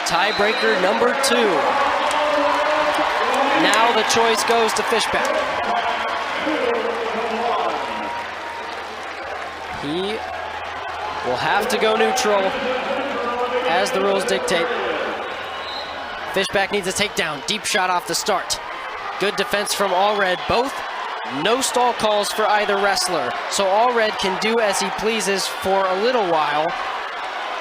tiebreaker number 2. Now the choice goes to Fishback. He will have to go neutral as the rules dictate. Fishback needs a takedown. Deep shot off the start. Good defense from All Red. Both no stall calls for either wrestler. So All Red can do as he pleases for a little while,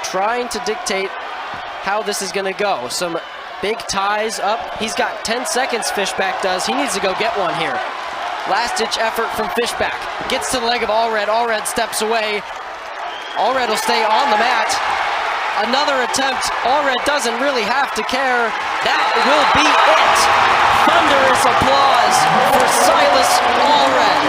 trying to dictate how this is going to go. Some big ties up. He's got 10 seconds, Fishback does. He needs to go get one here. Last-ditch effort from Fishback. Gets to the leg of All Red. All Red steps away. All Red will stay on the mat. Another attempt. All Red doesn't really have to care. That will be it. Thunderous applause for Silas All Red.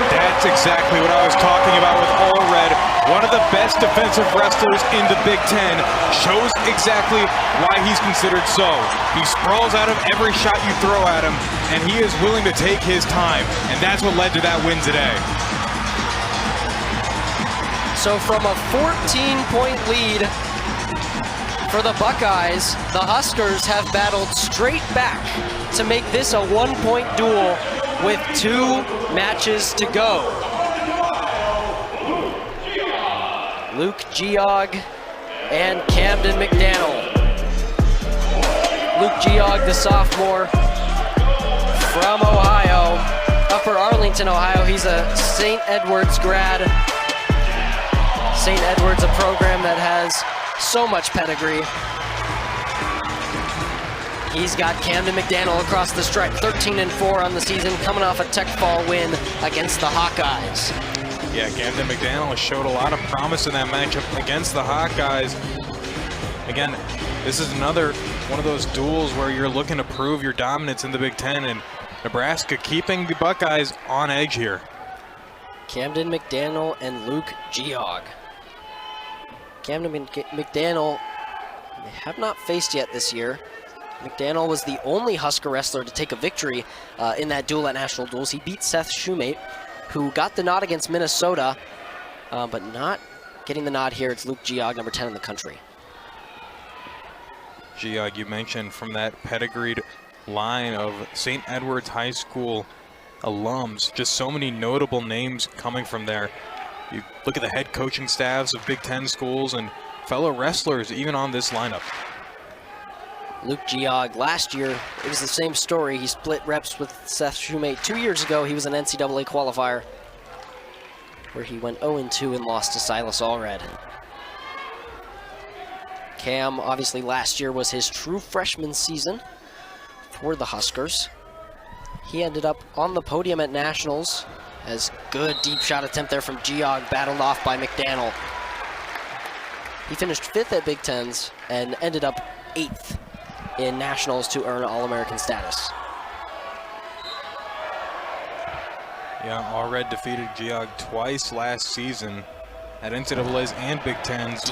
That's exactly what I was talking about with All Red. One of the best defensive wrestlers in the Big Ten. Shows exactly why he's considered so. He sprawls out of every shot you throw at him, and he is willing to take his time. And that's what led to that win today. So from a 14-point lead for the Buckeyes, the Huskers have battled straight back to make this a 1-point duel with 2 matches to go. Luke Geog and Camden McDaniel. Luke Geog, the sophomore from Ohio, Upper Arlington, Ohio. He's a St. Edward's grad. St. Edward's, a program that has so much pedigree. He's got Camden McDaniel across the stripe, 13-4 on the season, coming off a Tech Fall win against the Hawkeyes. Yeah, Camden McDaniel showed a lot of promise in that matchup against the Hawkeyes. Again, this is another one of those duels where you're looking to prove your dominance in the Big Ten, and Nebraska keeping the Buckeyes on edge here. Camden McDaniel and Luke Geog. Camden McDaniel have not faced yet this year. McDaniel was the only Husker wrestler to take a victory in that duel at National Duels. He beat Seth Shoemate, who got the nod against Minnesota, but not getting the nod here. It's Luke Geog, number 10 in the country. Geog, you mentioned from that pedigreed line of St. Edward's High School alums, just so many notable names coming from there. You look at the head coaching staffs of Big Ten schools and fellow wrestlers even on this lineup. Luke Geog, last year, it was the same story. He split reps with Seth Shoemate. 2 years ago, he was an NCAA qualifier, where he went 0-2 and lost to Silas Allred. Cam, obviously last year was his true freshman season for the Huskers. He ended up on the podium at Nationals, as good deep shot attempt there from Geog, battled off by McDaniel. He finished 5th at Big Tens and ended up 8th in Nationals to earn All-American status. Yeah, All Red defeated Geog twice last season at NCAAs and Big Tens.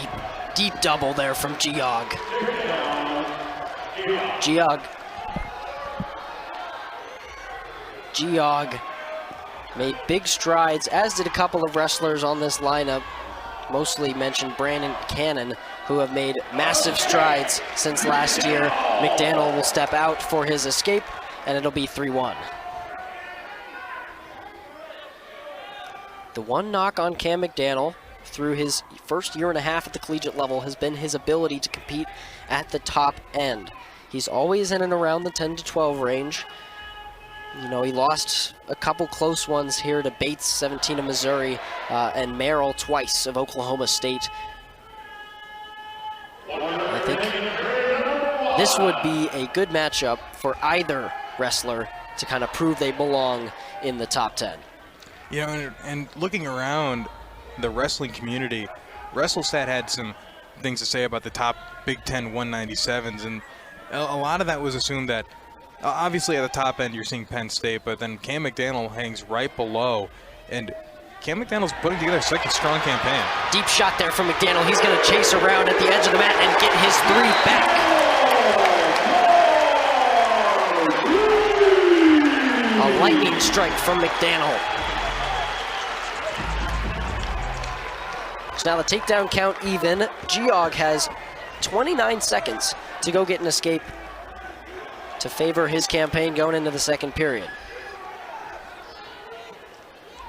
Deep double there from Geog. Geog made big strides, as did a couple of wrestlers on this lineup. Mostly mentioned Brandon Cannon, who have made massive strides since last year. McDaniel will step out for his escape, and it'll be 3-1. The one knock on Cam McDaniel through his first year and a half at the collegiate level has been his ability to compete at the top end. He's always in and around the 10 to 12 range. You know, he lost a couple close ones here to Bates, 17 of Missouri, and Merrill twice of Oklahoma State. I think this would be a good matchup for either wrestler to kind of prove they belong in the top 10. You know, and looking around the wrestling community, WrestleStat had some things to say about the top Big Ten 197s, and a lot of that was assumed that Obviously, at the top end, you're seeing Penn State, but then Cam McDaniel hangs right below. And Cam McDaniel's putting together such a strong campaign. Deep shot there from McDaniel. He's going to chase around at the edge of the mat and get his 3 back. A lightning strike from McDaniel. So now the takedown count even. Geog has 29 seconds to go get an escape to favor his campaign going into the second period.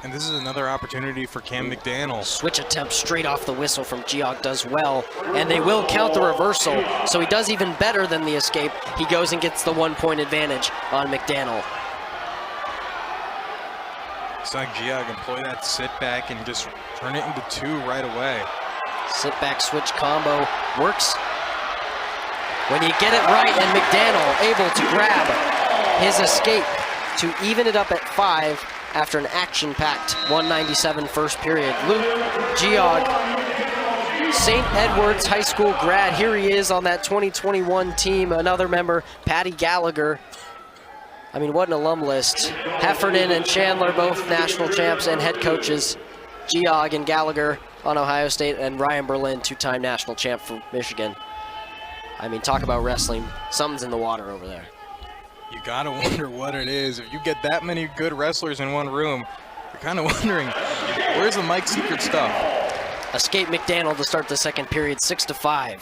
And this is another opportunity for Cam McDaniel. Switch attempt straight off the whistle from Geog does well, and they will count the reversal, so he does even better than the escape. He goes and gets the 1-point advantage on McDaniel. Saw Geog employ that sit back and just turn it into 2 right away. Sit back switch combo works when you get it right, and McDaniel able to grab his escape to even it up at 5 after an action-packed 197 first period. Luke Geog, St. Edward's High School grad. Here he is on that 2021 team. Another member, Patty Gallagher. I mean, what an alum list. Heffernan and Chandler, both national champs and head coaches. Geog and Gallagher on Ohio State, and Ryan Berlin, 2-time national champ for Michigan. I mean, talk about wrestling. Something's in the water over there. You gotta wonder what it is. If you get that many good wrestlers in one room, you're kind of wondering, where's the Mike secret stuff? Escape McDaniel to start the second period, 6-5.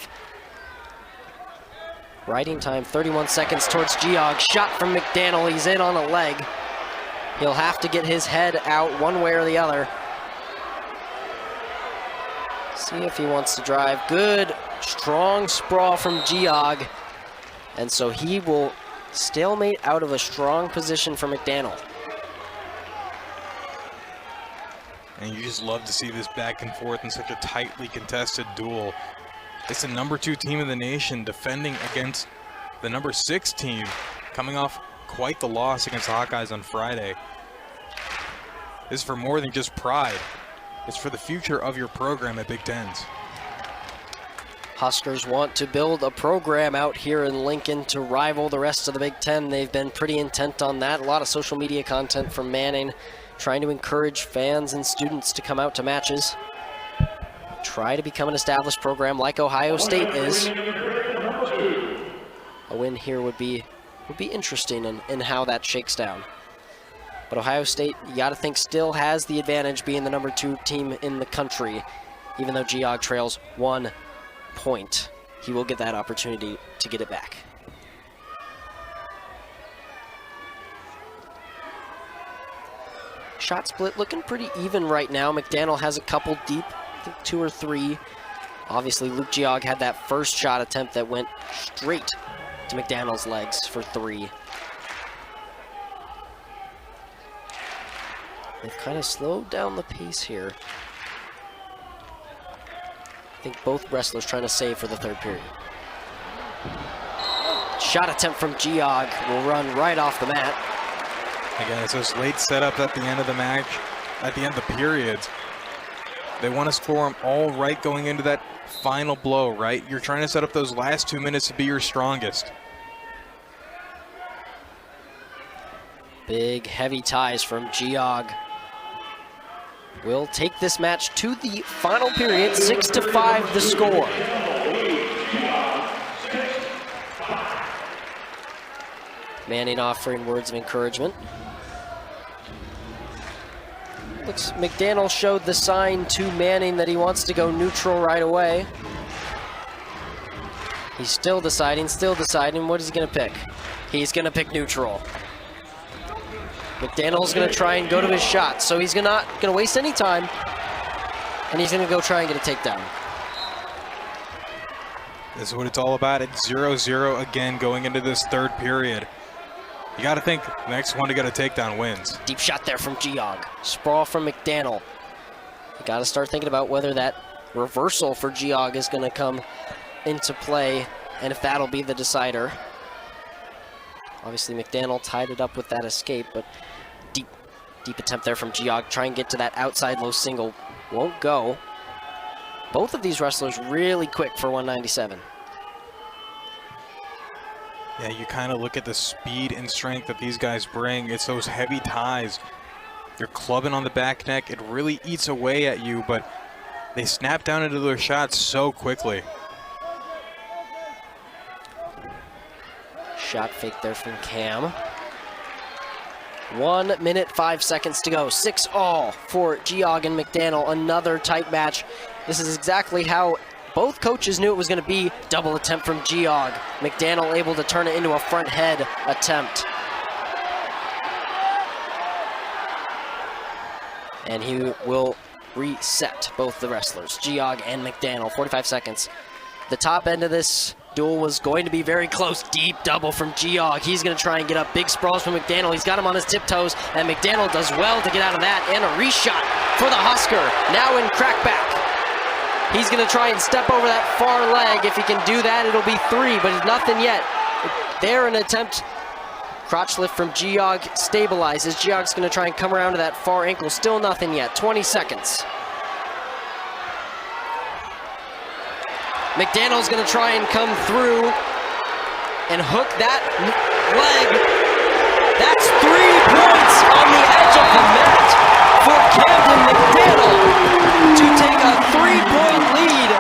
Riding time, 31 seconds towards Geog. Shot from McDaniel, he's in on a leg. He'll have to get his head out one way or the other. See if he wants to drive. Good, strong sprawl from Geog. And so he will stalemate out of a strong position for McDaniel. And you just love to see this back and forth in such a tightly contested duel. It's the number 2 team in the nation defending against the number 6 team, coming off quite the loss against the Hawkeyes on Friday. This is for more than just pride. It's for the future of your program at Big Tens. Huskers want to build a program out here in Lincoln to rival the rest of the Big Ten. They've been pretty intent on that. A lot of social media content from Manning, trying to encourage fans and students to come out to matches. Try to become an established program like Ohio State is. A win here would be interesting in how that shakes down. But Ohio State, you got to think, still has the advantage being the number 2 team in the country, even though Geog trails 1 point. He will get that opportunity to get it back. Shot split looking pretty even right now. McDaniel has a couple deep, I think 2 or 3. Obviously, Luke Geog had that first shot attempt that went straight to McDaniel's legs for 3. They've kind of slowed down the pace here. I think both wrestlers trying to save for the third period. Shot attempt from Geog will run right off the mat. Again, it's those late setups at the end of the match, at the end of the periods. They want to score them all right going into that final blow, right? You're trying to set up those last 2 minutes to be your strongest. Big, heavy ties from Geog. Will take this match to the final period, 6-5 the score. Manning offering words of encouragement. Looks McDaniel showed the sign to Manning that he wants to go neutral right away. He's still deciding. What is he gonna pick? He's gonna pick neutral. McDaniel's gonna try and go to his shot, so he's not gonna waste any time, and he's gonna go try and get a takedown. This is what it's all about. It's 0-0 again going into this third period. You gotta think the next one to get a takedown wins. Deep shot there from Geog. Sprawl from McDaniel. You gotta start thinking about whether that reversal for Geog is gonna come into play, and if that'll be the decider. Obviously McDaniel tied it up with that escape, but deep attempt there from Geog. Try and get to that outside low single. Won't go. Both of these wrestlers really quick for 197. Yeah, you kind of look at the speed and strength that these guys bring. It's those heavy ties. You're clubbing on the back neck. It really eats away at you, but they snap down into their shots so quickly. Shot fake there from Cam. 1 minute, 5 seconds to go. 6-all for Geog and McDaniel. Another tight match. This is exactly how both coaches knew it was going to be. Double attempt from Geog. McDaniel able to turn it into a front head attempt. And he will reset both the wrestlers, Geog and McDaniel. 45 seconds. The top end of this duel was going to be very close. Deep double from Geog. He's going to try and get up. Big sprawls from McDaniel. He's got him on his tiptoes, and McDaniel does well to get out of that. And a reshot for the Husker. Now in crackback. He's going to try and step over that far leg. If he can do that, it'll be 3, but it's nothing yet. There, an attempt. Crotch lift from Geog stabilizes. Geog's going to try and come around to that far ankle. Still nothing yet. 20 seconds. McDaniel's going to try and come through and hook that leg. That's 3 points on the edge of the mat for Camden McDaniel to take a 3-point lead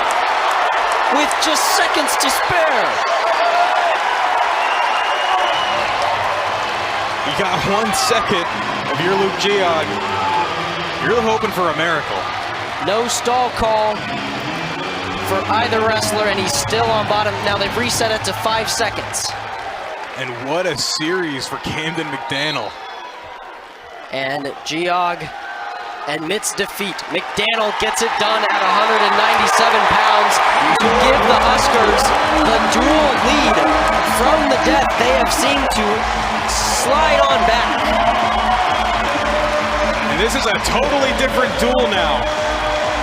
with just seconds to spare. You got 1 second of your Luke Geog. You're hoping for a miracle. No stall call for either wrestler, and he's still on bottom. Now they've reset it to 5 seconds. And what a series for Camden McDaniel. And Geog admits defeat. McDaniel gets it done at 197 pounds to give the Huskers the dual lead from the death they have seemed to slide on back. And this is a totally different duel now.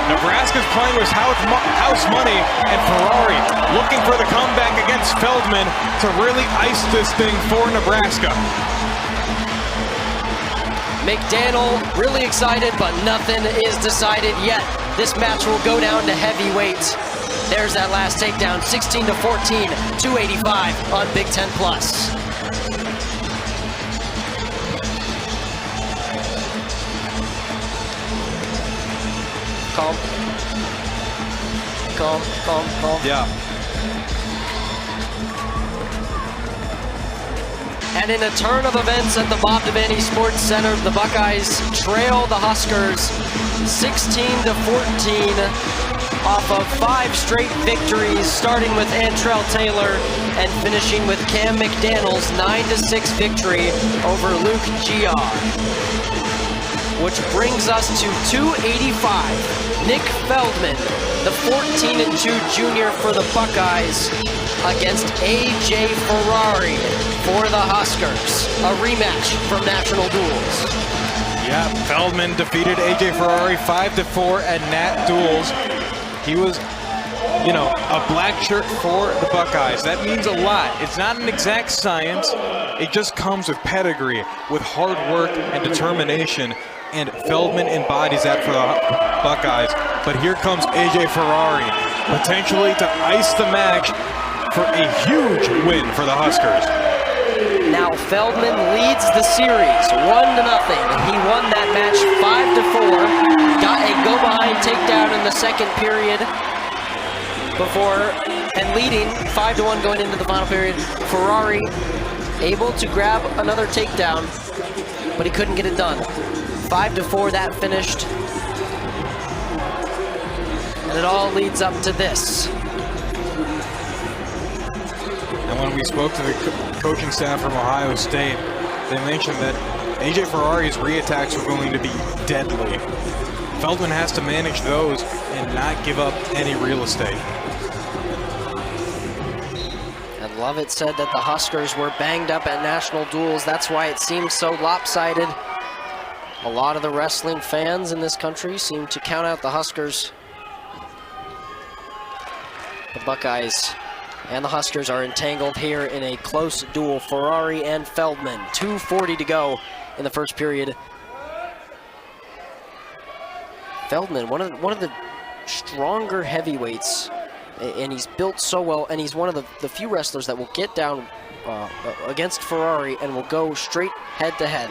Nebraska's playing with house money, and Ferrari looking for the comeback against Feldman to really ice this thing for Nebraska. McDaniel really excited, but nothing is decided yet. This match will go down to heavyweight. There's that last takedown, 16-14, 285 on Big Ten Plus. Calm. Calm, calm, calm. Yeah. And in a turn of events at the Bob Devaney Sports Center, the Buckeyes trail the Huskers 16-14 off of 5 straight victories, starting with Antrell Taylor and finishing with Cam McDaniel's 9-6 victory over Luke Geog, which brings us to 285. Nick Feldman, the 14-2 junior for the Buckeyes, against A.J. Ferrari for the Huskers. A rematch from National Duels. Yeah, Feldman defeated A.J. Ferrari 5-4 at Nat Duels. He was, you know, a black shirt for the Buckeyes. That means a lot. It's not an exact science. It just comes with pedigree, with hard work and determination. And Feldman embodies that for the Buckeyes. But here comes A.J. Ferrari, potentially to ice the match for a huge win for the Huskers. Now Feldman leads the series 1-0. He won that match 5-4. Got a go-behind takedown in the second period and leading 5-1 going into the final period. Ferrari able to grab another takedown, but he couldn't get it done. 5-4, that finished. And it all leads up to this. And when we spoke to the coaching staff from Ohio State, they mentioned that A.J. Ferrari's reattacks were going to be deadly. Feldman has to manage those and not give up any real estate. And Lovett said that the Huskers were banged up at national duels. That's why it seems so lopsided. A lot of the wrestling fans in this country seem to count out the Huskers. The Buckeyes and the Huskers are entangled here in a close duel. Ferrari and Feldman, 2:40 to go in the first period. Feldman, one of the stronger heavyweights, and he's built so well, and he's one of the few wrestlers that will get down against Ferrari and will go straight head-to-head.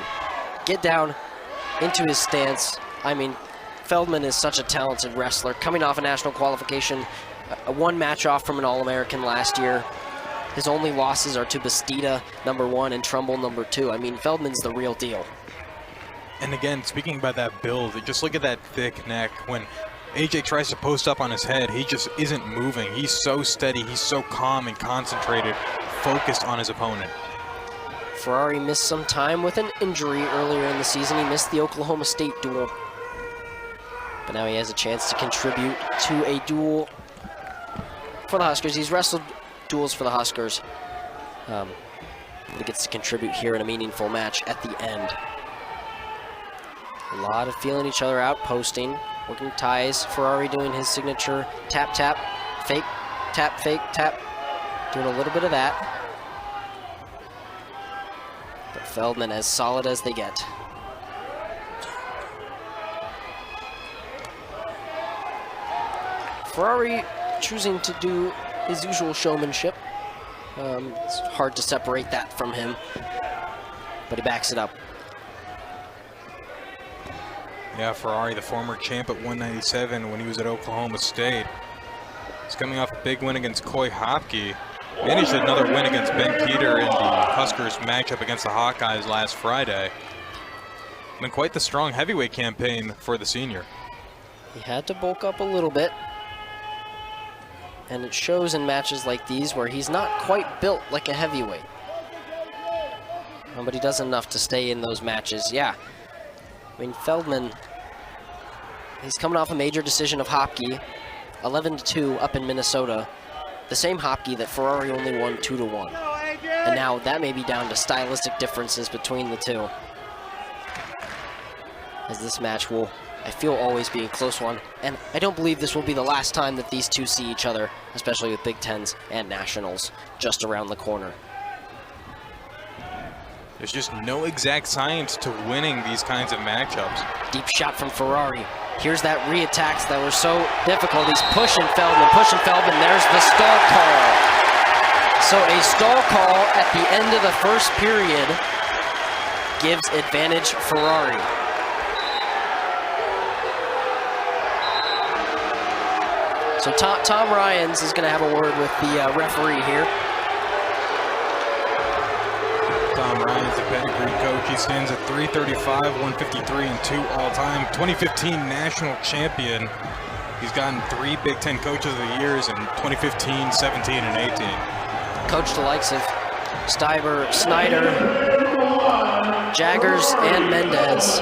Get down into his stance. I mean, Feldman is such a talented wrestler, coming off a national qualification, one match off from an All-American last year. His only losses are to Bastida, #1, and Trumbull, #2. I mean, Feldman's the real deal. And again, speaking about that build, just look at that thick neck. When AJ tries to post up on his head, he just isn't moving. He's so steady, he's so calm and concentrated, focused on his opponent. Ferrari missed some time with an injury earlier in the season. He missed the Oklahoma State duel. But now he has a chance to contribute to a duel for the Huskers. He's wrestled duels for the Huskers. But he gets to contribute here in a meaningful match at the end. A lot of feeling each other out, posting, working ties. Ferrari doing his signature tap, tap, fake, tap, doing a little bit of that. But Feldman as solid as they get. Ferrari choosing to do his usual showmanship. It's hard to separate that from him, but he backs it up. Yeah, Ferrari, the former champ at 197 when he was at Oklahoma State. He's coming off a big win against Coy Hopke. Managed another win against Ben Peter in the Huskers matchup against the Hawkeyes last Friday. Been quite the strong heavyweight campaign for the senior. He had to bulk up a little bit. And it shows in matches like these where he's not quite built like a heavyweight. But he does enough to stay in those matches. Yeah. I mean, Feldman, he's coming off a major decision of Hopke, 11-2 up in Minnesota. The same Hopke that Ferrari only won 2-1. And now that may be down to stylistic differences between the two. As this match will, I feel, always be a close one. And I don't believe this will be the last time that these two see each other, especially with Big Tens and Nationals just around the corner. There's just no exact science to winning these kinds of matchups. Deep shot from Ferrari. Here's that re-attacks that were so difficult. He's pushing Feldman. There's the stall call. So a stall call at the end of the first period gives advantage Ferrari. So Tom Ryans is going to have a word with the referee here. Tom Ryan's the pedigree coach. He stands at 335, 153, and 2 all-time. 2015 national champion. He's gotten 3 Big Ten Coaches of the Years in 2015, 17, and 18. Coached the likes of Stiver, Snyder, Jaggers, and Mendez.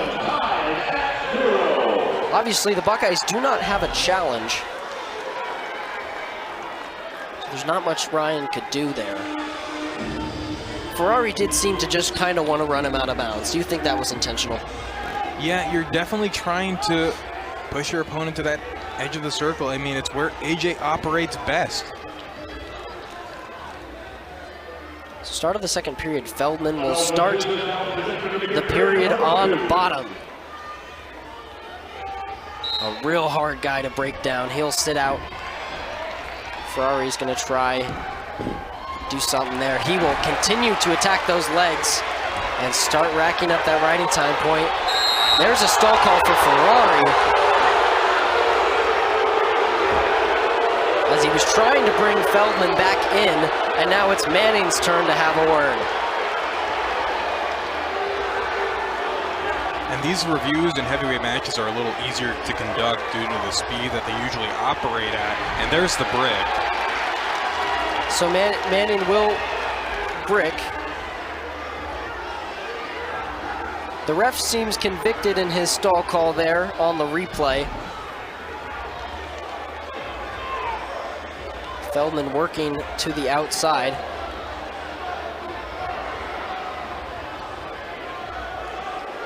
Obviously, the Buckeyes do not have a challenge. So there's not much Ryan could do there. Ferrari did seem to just kind of want to run him out of bounds. Do you think that was intentional? Yeah, you're definitely trying to push your opponent to that edge of the circle. I mean, it's where AJ operates best. Start of the second period, Feldman will start the period on bottom. A real hard guy to break down. He'll sit out. Ferrari's going to try do something there. He will continue to attack those legs and start racking up that riding time point. There's a stall call for Ferrari, as he was trying to bring Feldman back in, and now it's Manning's turn to have a word. And these reviews in heavyweight matches are a little easier to conduct due to the speed that they usually operate at. And there's the brick. So Manning will brick. The ref seems convicted in his stall call there on the replay. Feldman working to the outside.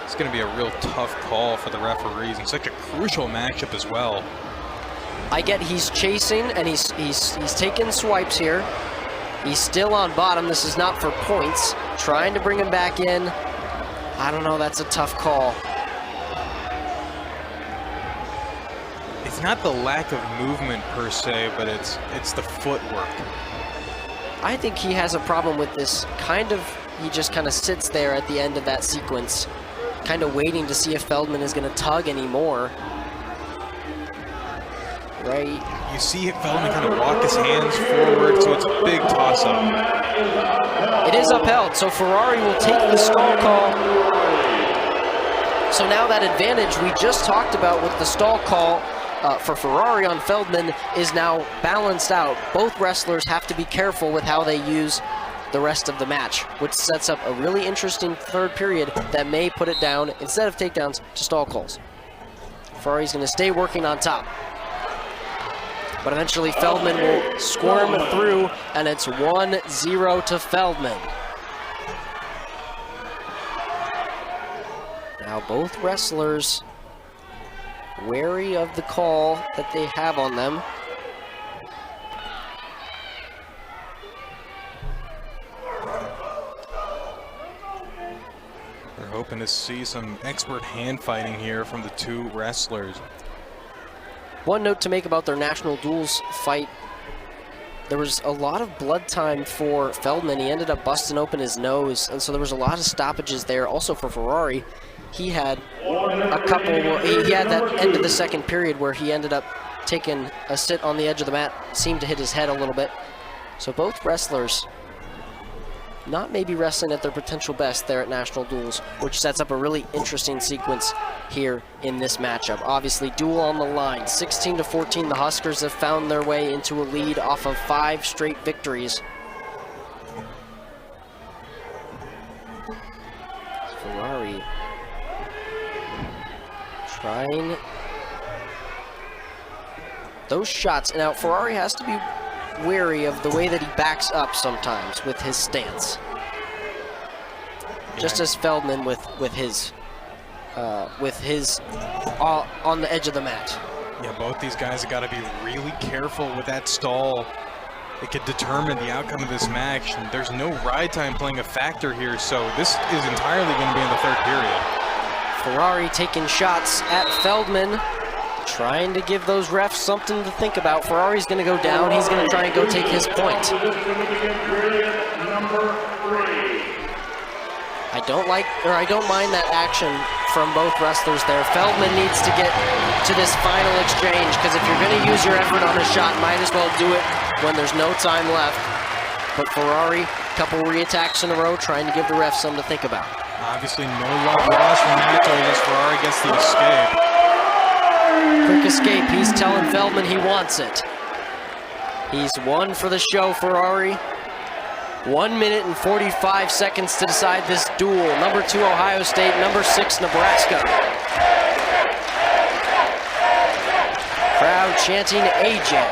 It's going to be a real tough call for the referees in such a crucial matchup as well. I get he's chasing and he's taking swipes here. He's still on bottom. This is not for points. Trying to bring him back in. I don't know, that's a tough call. It's not the lack of movement per se, but it's the footwork. I think he has a problem with this he just kind of sits there at the end of that sequence, kind of waiting to see if Feldman is going to tug anymore. Right. You see Feldman kind of walk his hands forward, so it's a big toss-up. It is upheld, so Ferrari will take the stall call. So now that advantage we just talked about with the stall call for Ferrari on Feldman is now balanced out. Both wrestlers have to be careful with how they use the rest of the match, which sets up a really interesting third period that may put it down, instead of takedowns, to stall calls. Ferrari's going to stay working on top. But eventually Feldman will squirm through, and it's 1-0 to Feldman. Now both wrestlers wary of the call that they have on them. We're hoping to see some expert hand fighting here from the two wrestlers. One note to make about their national duels fight, there was a lot of blood time for Feldman. He ended up busting open his nose, and so there was a lot of stoppages there. Also for Ferrari, he had a couple, he had that end of the second period where he ended up taking a sit on the edge of the mat, seemed to hit his head a little bit. So both wrestlers not maybe wrestling at their potential best there at national duels, which sets up a really interesting sequence here in this matchup. Obviously, duel on the line, 16-14. The Huskers have found their way into a lead off of 5 straight victories. Ferrari trying those shots. Now, Ferrari has to be wary of the way that he backs up sometimes with his stance. Just as Feldman with his on the edge of the mat. Yeah, both these guys have got to be really careful with that stall. It could determine the outcome of this match, and there's no ride time playing a factor here, so this is entirely going to be in the third period. Ferrari taking shots at Feldman, trying to give those refs something to think about. Ferrari's going to go down. He's going to try and go take his point. I don't mind that action from both wrestlers there. Feldman needs to get to this final exchange, because if you're going to use your effort on a shot, might as well do it when there's no time left. But Ferrari, a couple reattacks in a row, trying to give the refs something to think about. Obviously no love lost from Mandatory as Ferrari gets the escape. Quick escape, he's telling Feldman he wants it. He's won for the show, Ferrari. 1 minute and 45 seconds to decide this duel. Number 2, Ohio State. Number 6, Nebraska. Crowd chanting AJ.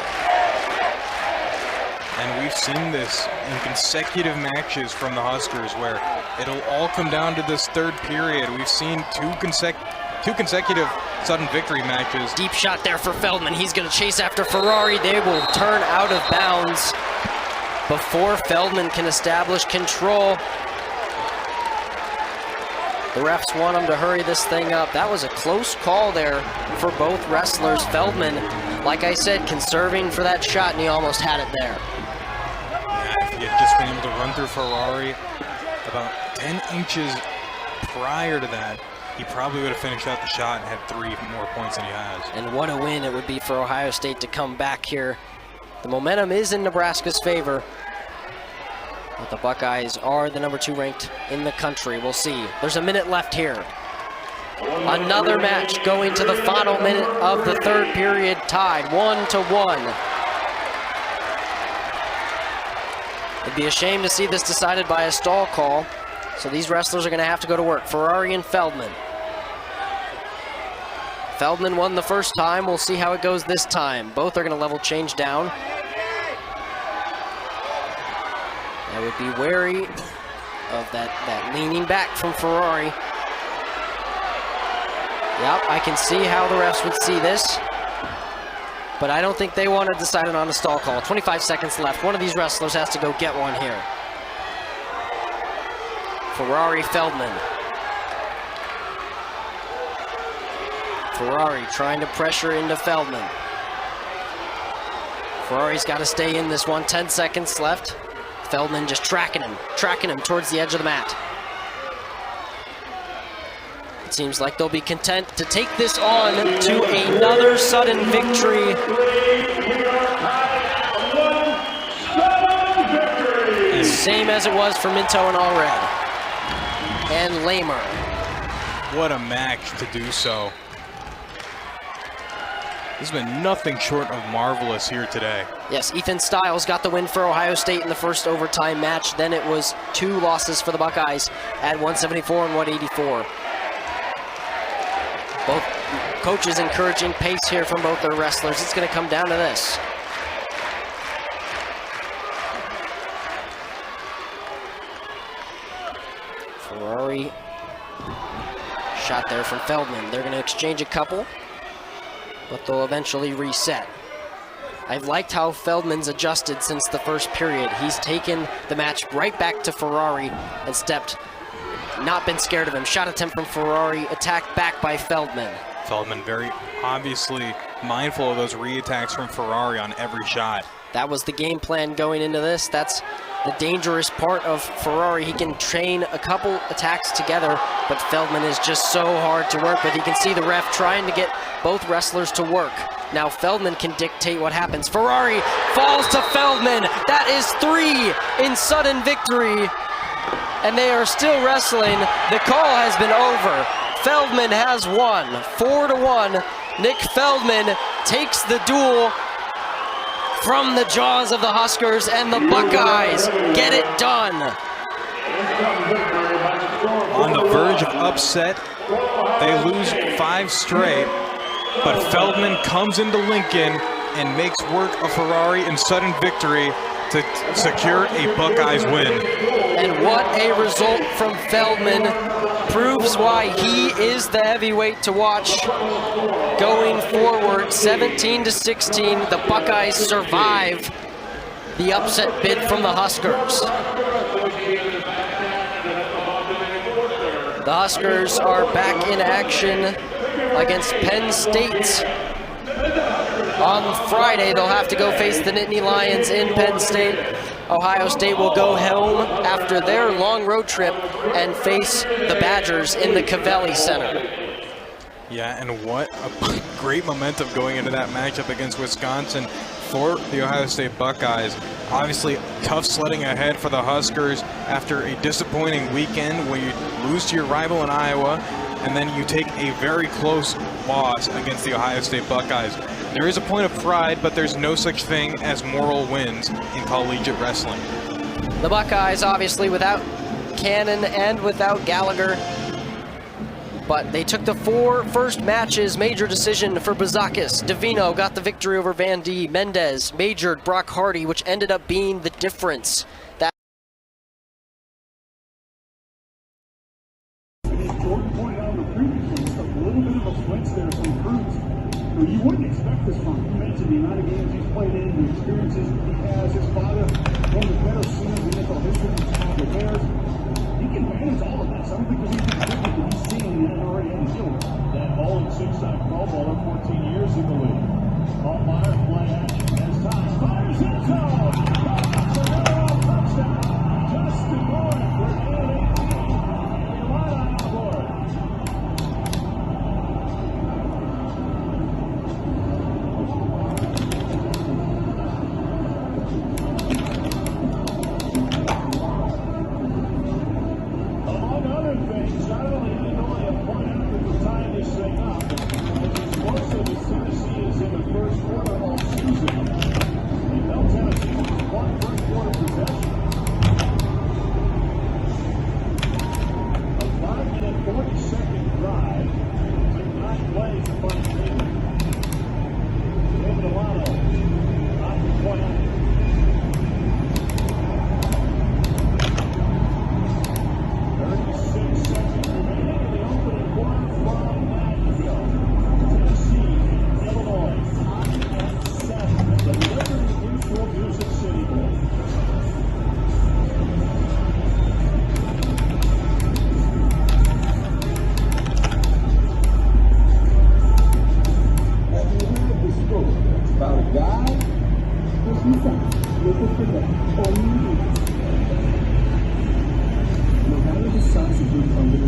And we've seen this in consecutive matches from the Huskers where it'll all come down to this third period. We've seen two consecutive sudden victory matches. Deep shot there for Feldman. He's going to chase after Ferrari. They will turn out of bounds before Feldman can establish control. The refs want him to hurry this thing up. That was a close call there for both wrestlers. Feldman, like I said, conserving for that shot, and he almost had it there. Yeah, if he had just been able to run through Ferrari about 10 inches prior to that, he probably would have finished out the shot and had 3 more points than he has. And what a win it would be for Ohio State to come back here. The momentum is in Nebraska's favor, but the Buckeyes are the number 2 ranked in the country. We'll see. There's a minute left here. Another match going to the final minute of the third period, tied 1-1. It'd be a shame to see this decided by a stall call, so these wrestlers are going to have to go to work. Ferrari and Feldman. Feldman won the first time. We'll see how it goes this time. Both are going to level change down. I would be wary of that leaning back from Ferrari. Yep, I can see how the refs would see this, but I don't think they want to decide it on a stall call. 25 seconds left. One of these wrestlers has to go get one here. Ferrari, Feldman. Ferrari trying to pressure into Feldman. Ferrari's got to stay in this one. 10 seconds left. Feldman just tracking him towards the edge of the mat. It seems like they'll be content to take this on to another sudden victory. Same as it was for Minto and Allred. And Lamer. What a match to do so. This has been nothing short of marvelous here today. Yes, Ethan Stiles got the win for Ohio State in the first overtime match. Then it was 2 losses for the Buckeyes at 174 and 184. Both coaches encouraging pace here from both their wrestlers. It's going to come down to this. Ferrari shot there from Feldman. They're going to exchange a couple, but they'll eventually reset. I've liked how Feldman's adjusted since the first period. He's taken the match right back to Ferrari and not been scared of him. Shot attempt from Ferrari, attacked back by Feldman. Feldman very obviously mindful of those re-attacks from Ferrari on every shot. That was the game plan going into this. That's the dangerous part of Ferrari. He can train a couple attacks together, but Feldman is just so hard to work with. You can see the ref trying to get both wrestlers to work. Now Feldman can dictate what happens. Ferrari falls to Feldman. That is 3 in sudden victory. And they are still wrestling. The call has been over. Feldman has won, 4-1. Nick Feldman takes the duel from the jaws of the Huskers, and the Buckeyes get it done. On the verge of upset, they lose 5 straight, but Feldman comes into Lincoln and makes work of Ferrari in sudden victory to secure a Buckeyes win. And what a result from Feldman. Proves why he is the heavyweight to watch going forward. 17-16, the Buckeyes survive the upset bid from the Huskers. The Huskers are back in action against Penn State. On Friday, they'll have to go face the Nittany Lions in Penn State. Ohio State will go home after their long road trip and face the Badgers in the Covelli Center. Yeah, and what a great momentum going into that matchup against Wisconsin for the Ohio State Buckeyes. Obviously, tough sledding ahead for the Huskers after a disappointing weekend where you lose to your rival in Iowa, and then you take a very close loss against the Ohio State Buckeyes. There is a point of pride, but there's no such thing as moral wins in collegiate wrestling. The Buckeyes, obviously, without Cannon and without Gallagher, but they took the 4 first matches. Major decision for Bazakis. Davino got the victory over Van D. Mendez majored Brock Hardy, which ended up being the difference. That you wouldn't expect this from him. You mentioned the amount of games he's played in, the experiences he has. His father, one of the better seniors in NFL history, the Bears. He can manage all of this. I don't think there's anything different that he's seen than already on the field. That ball and 6-time Pro Bowler, 14 years in the league. Altmaier, play action, has time. Fires it home! Touchdown! Justin Boyd for 8-18. And right on the board. About a guy who's with the all you need. son, some food from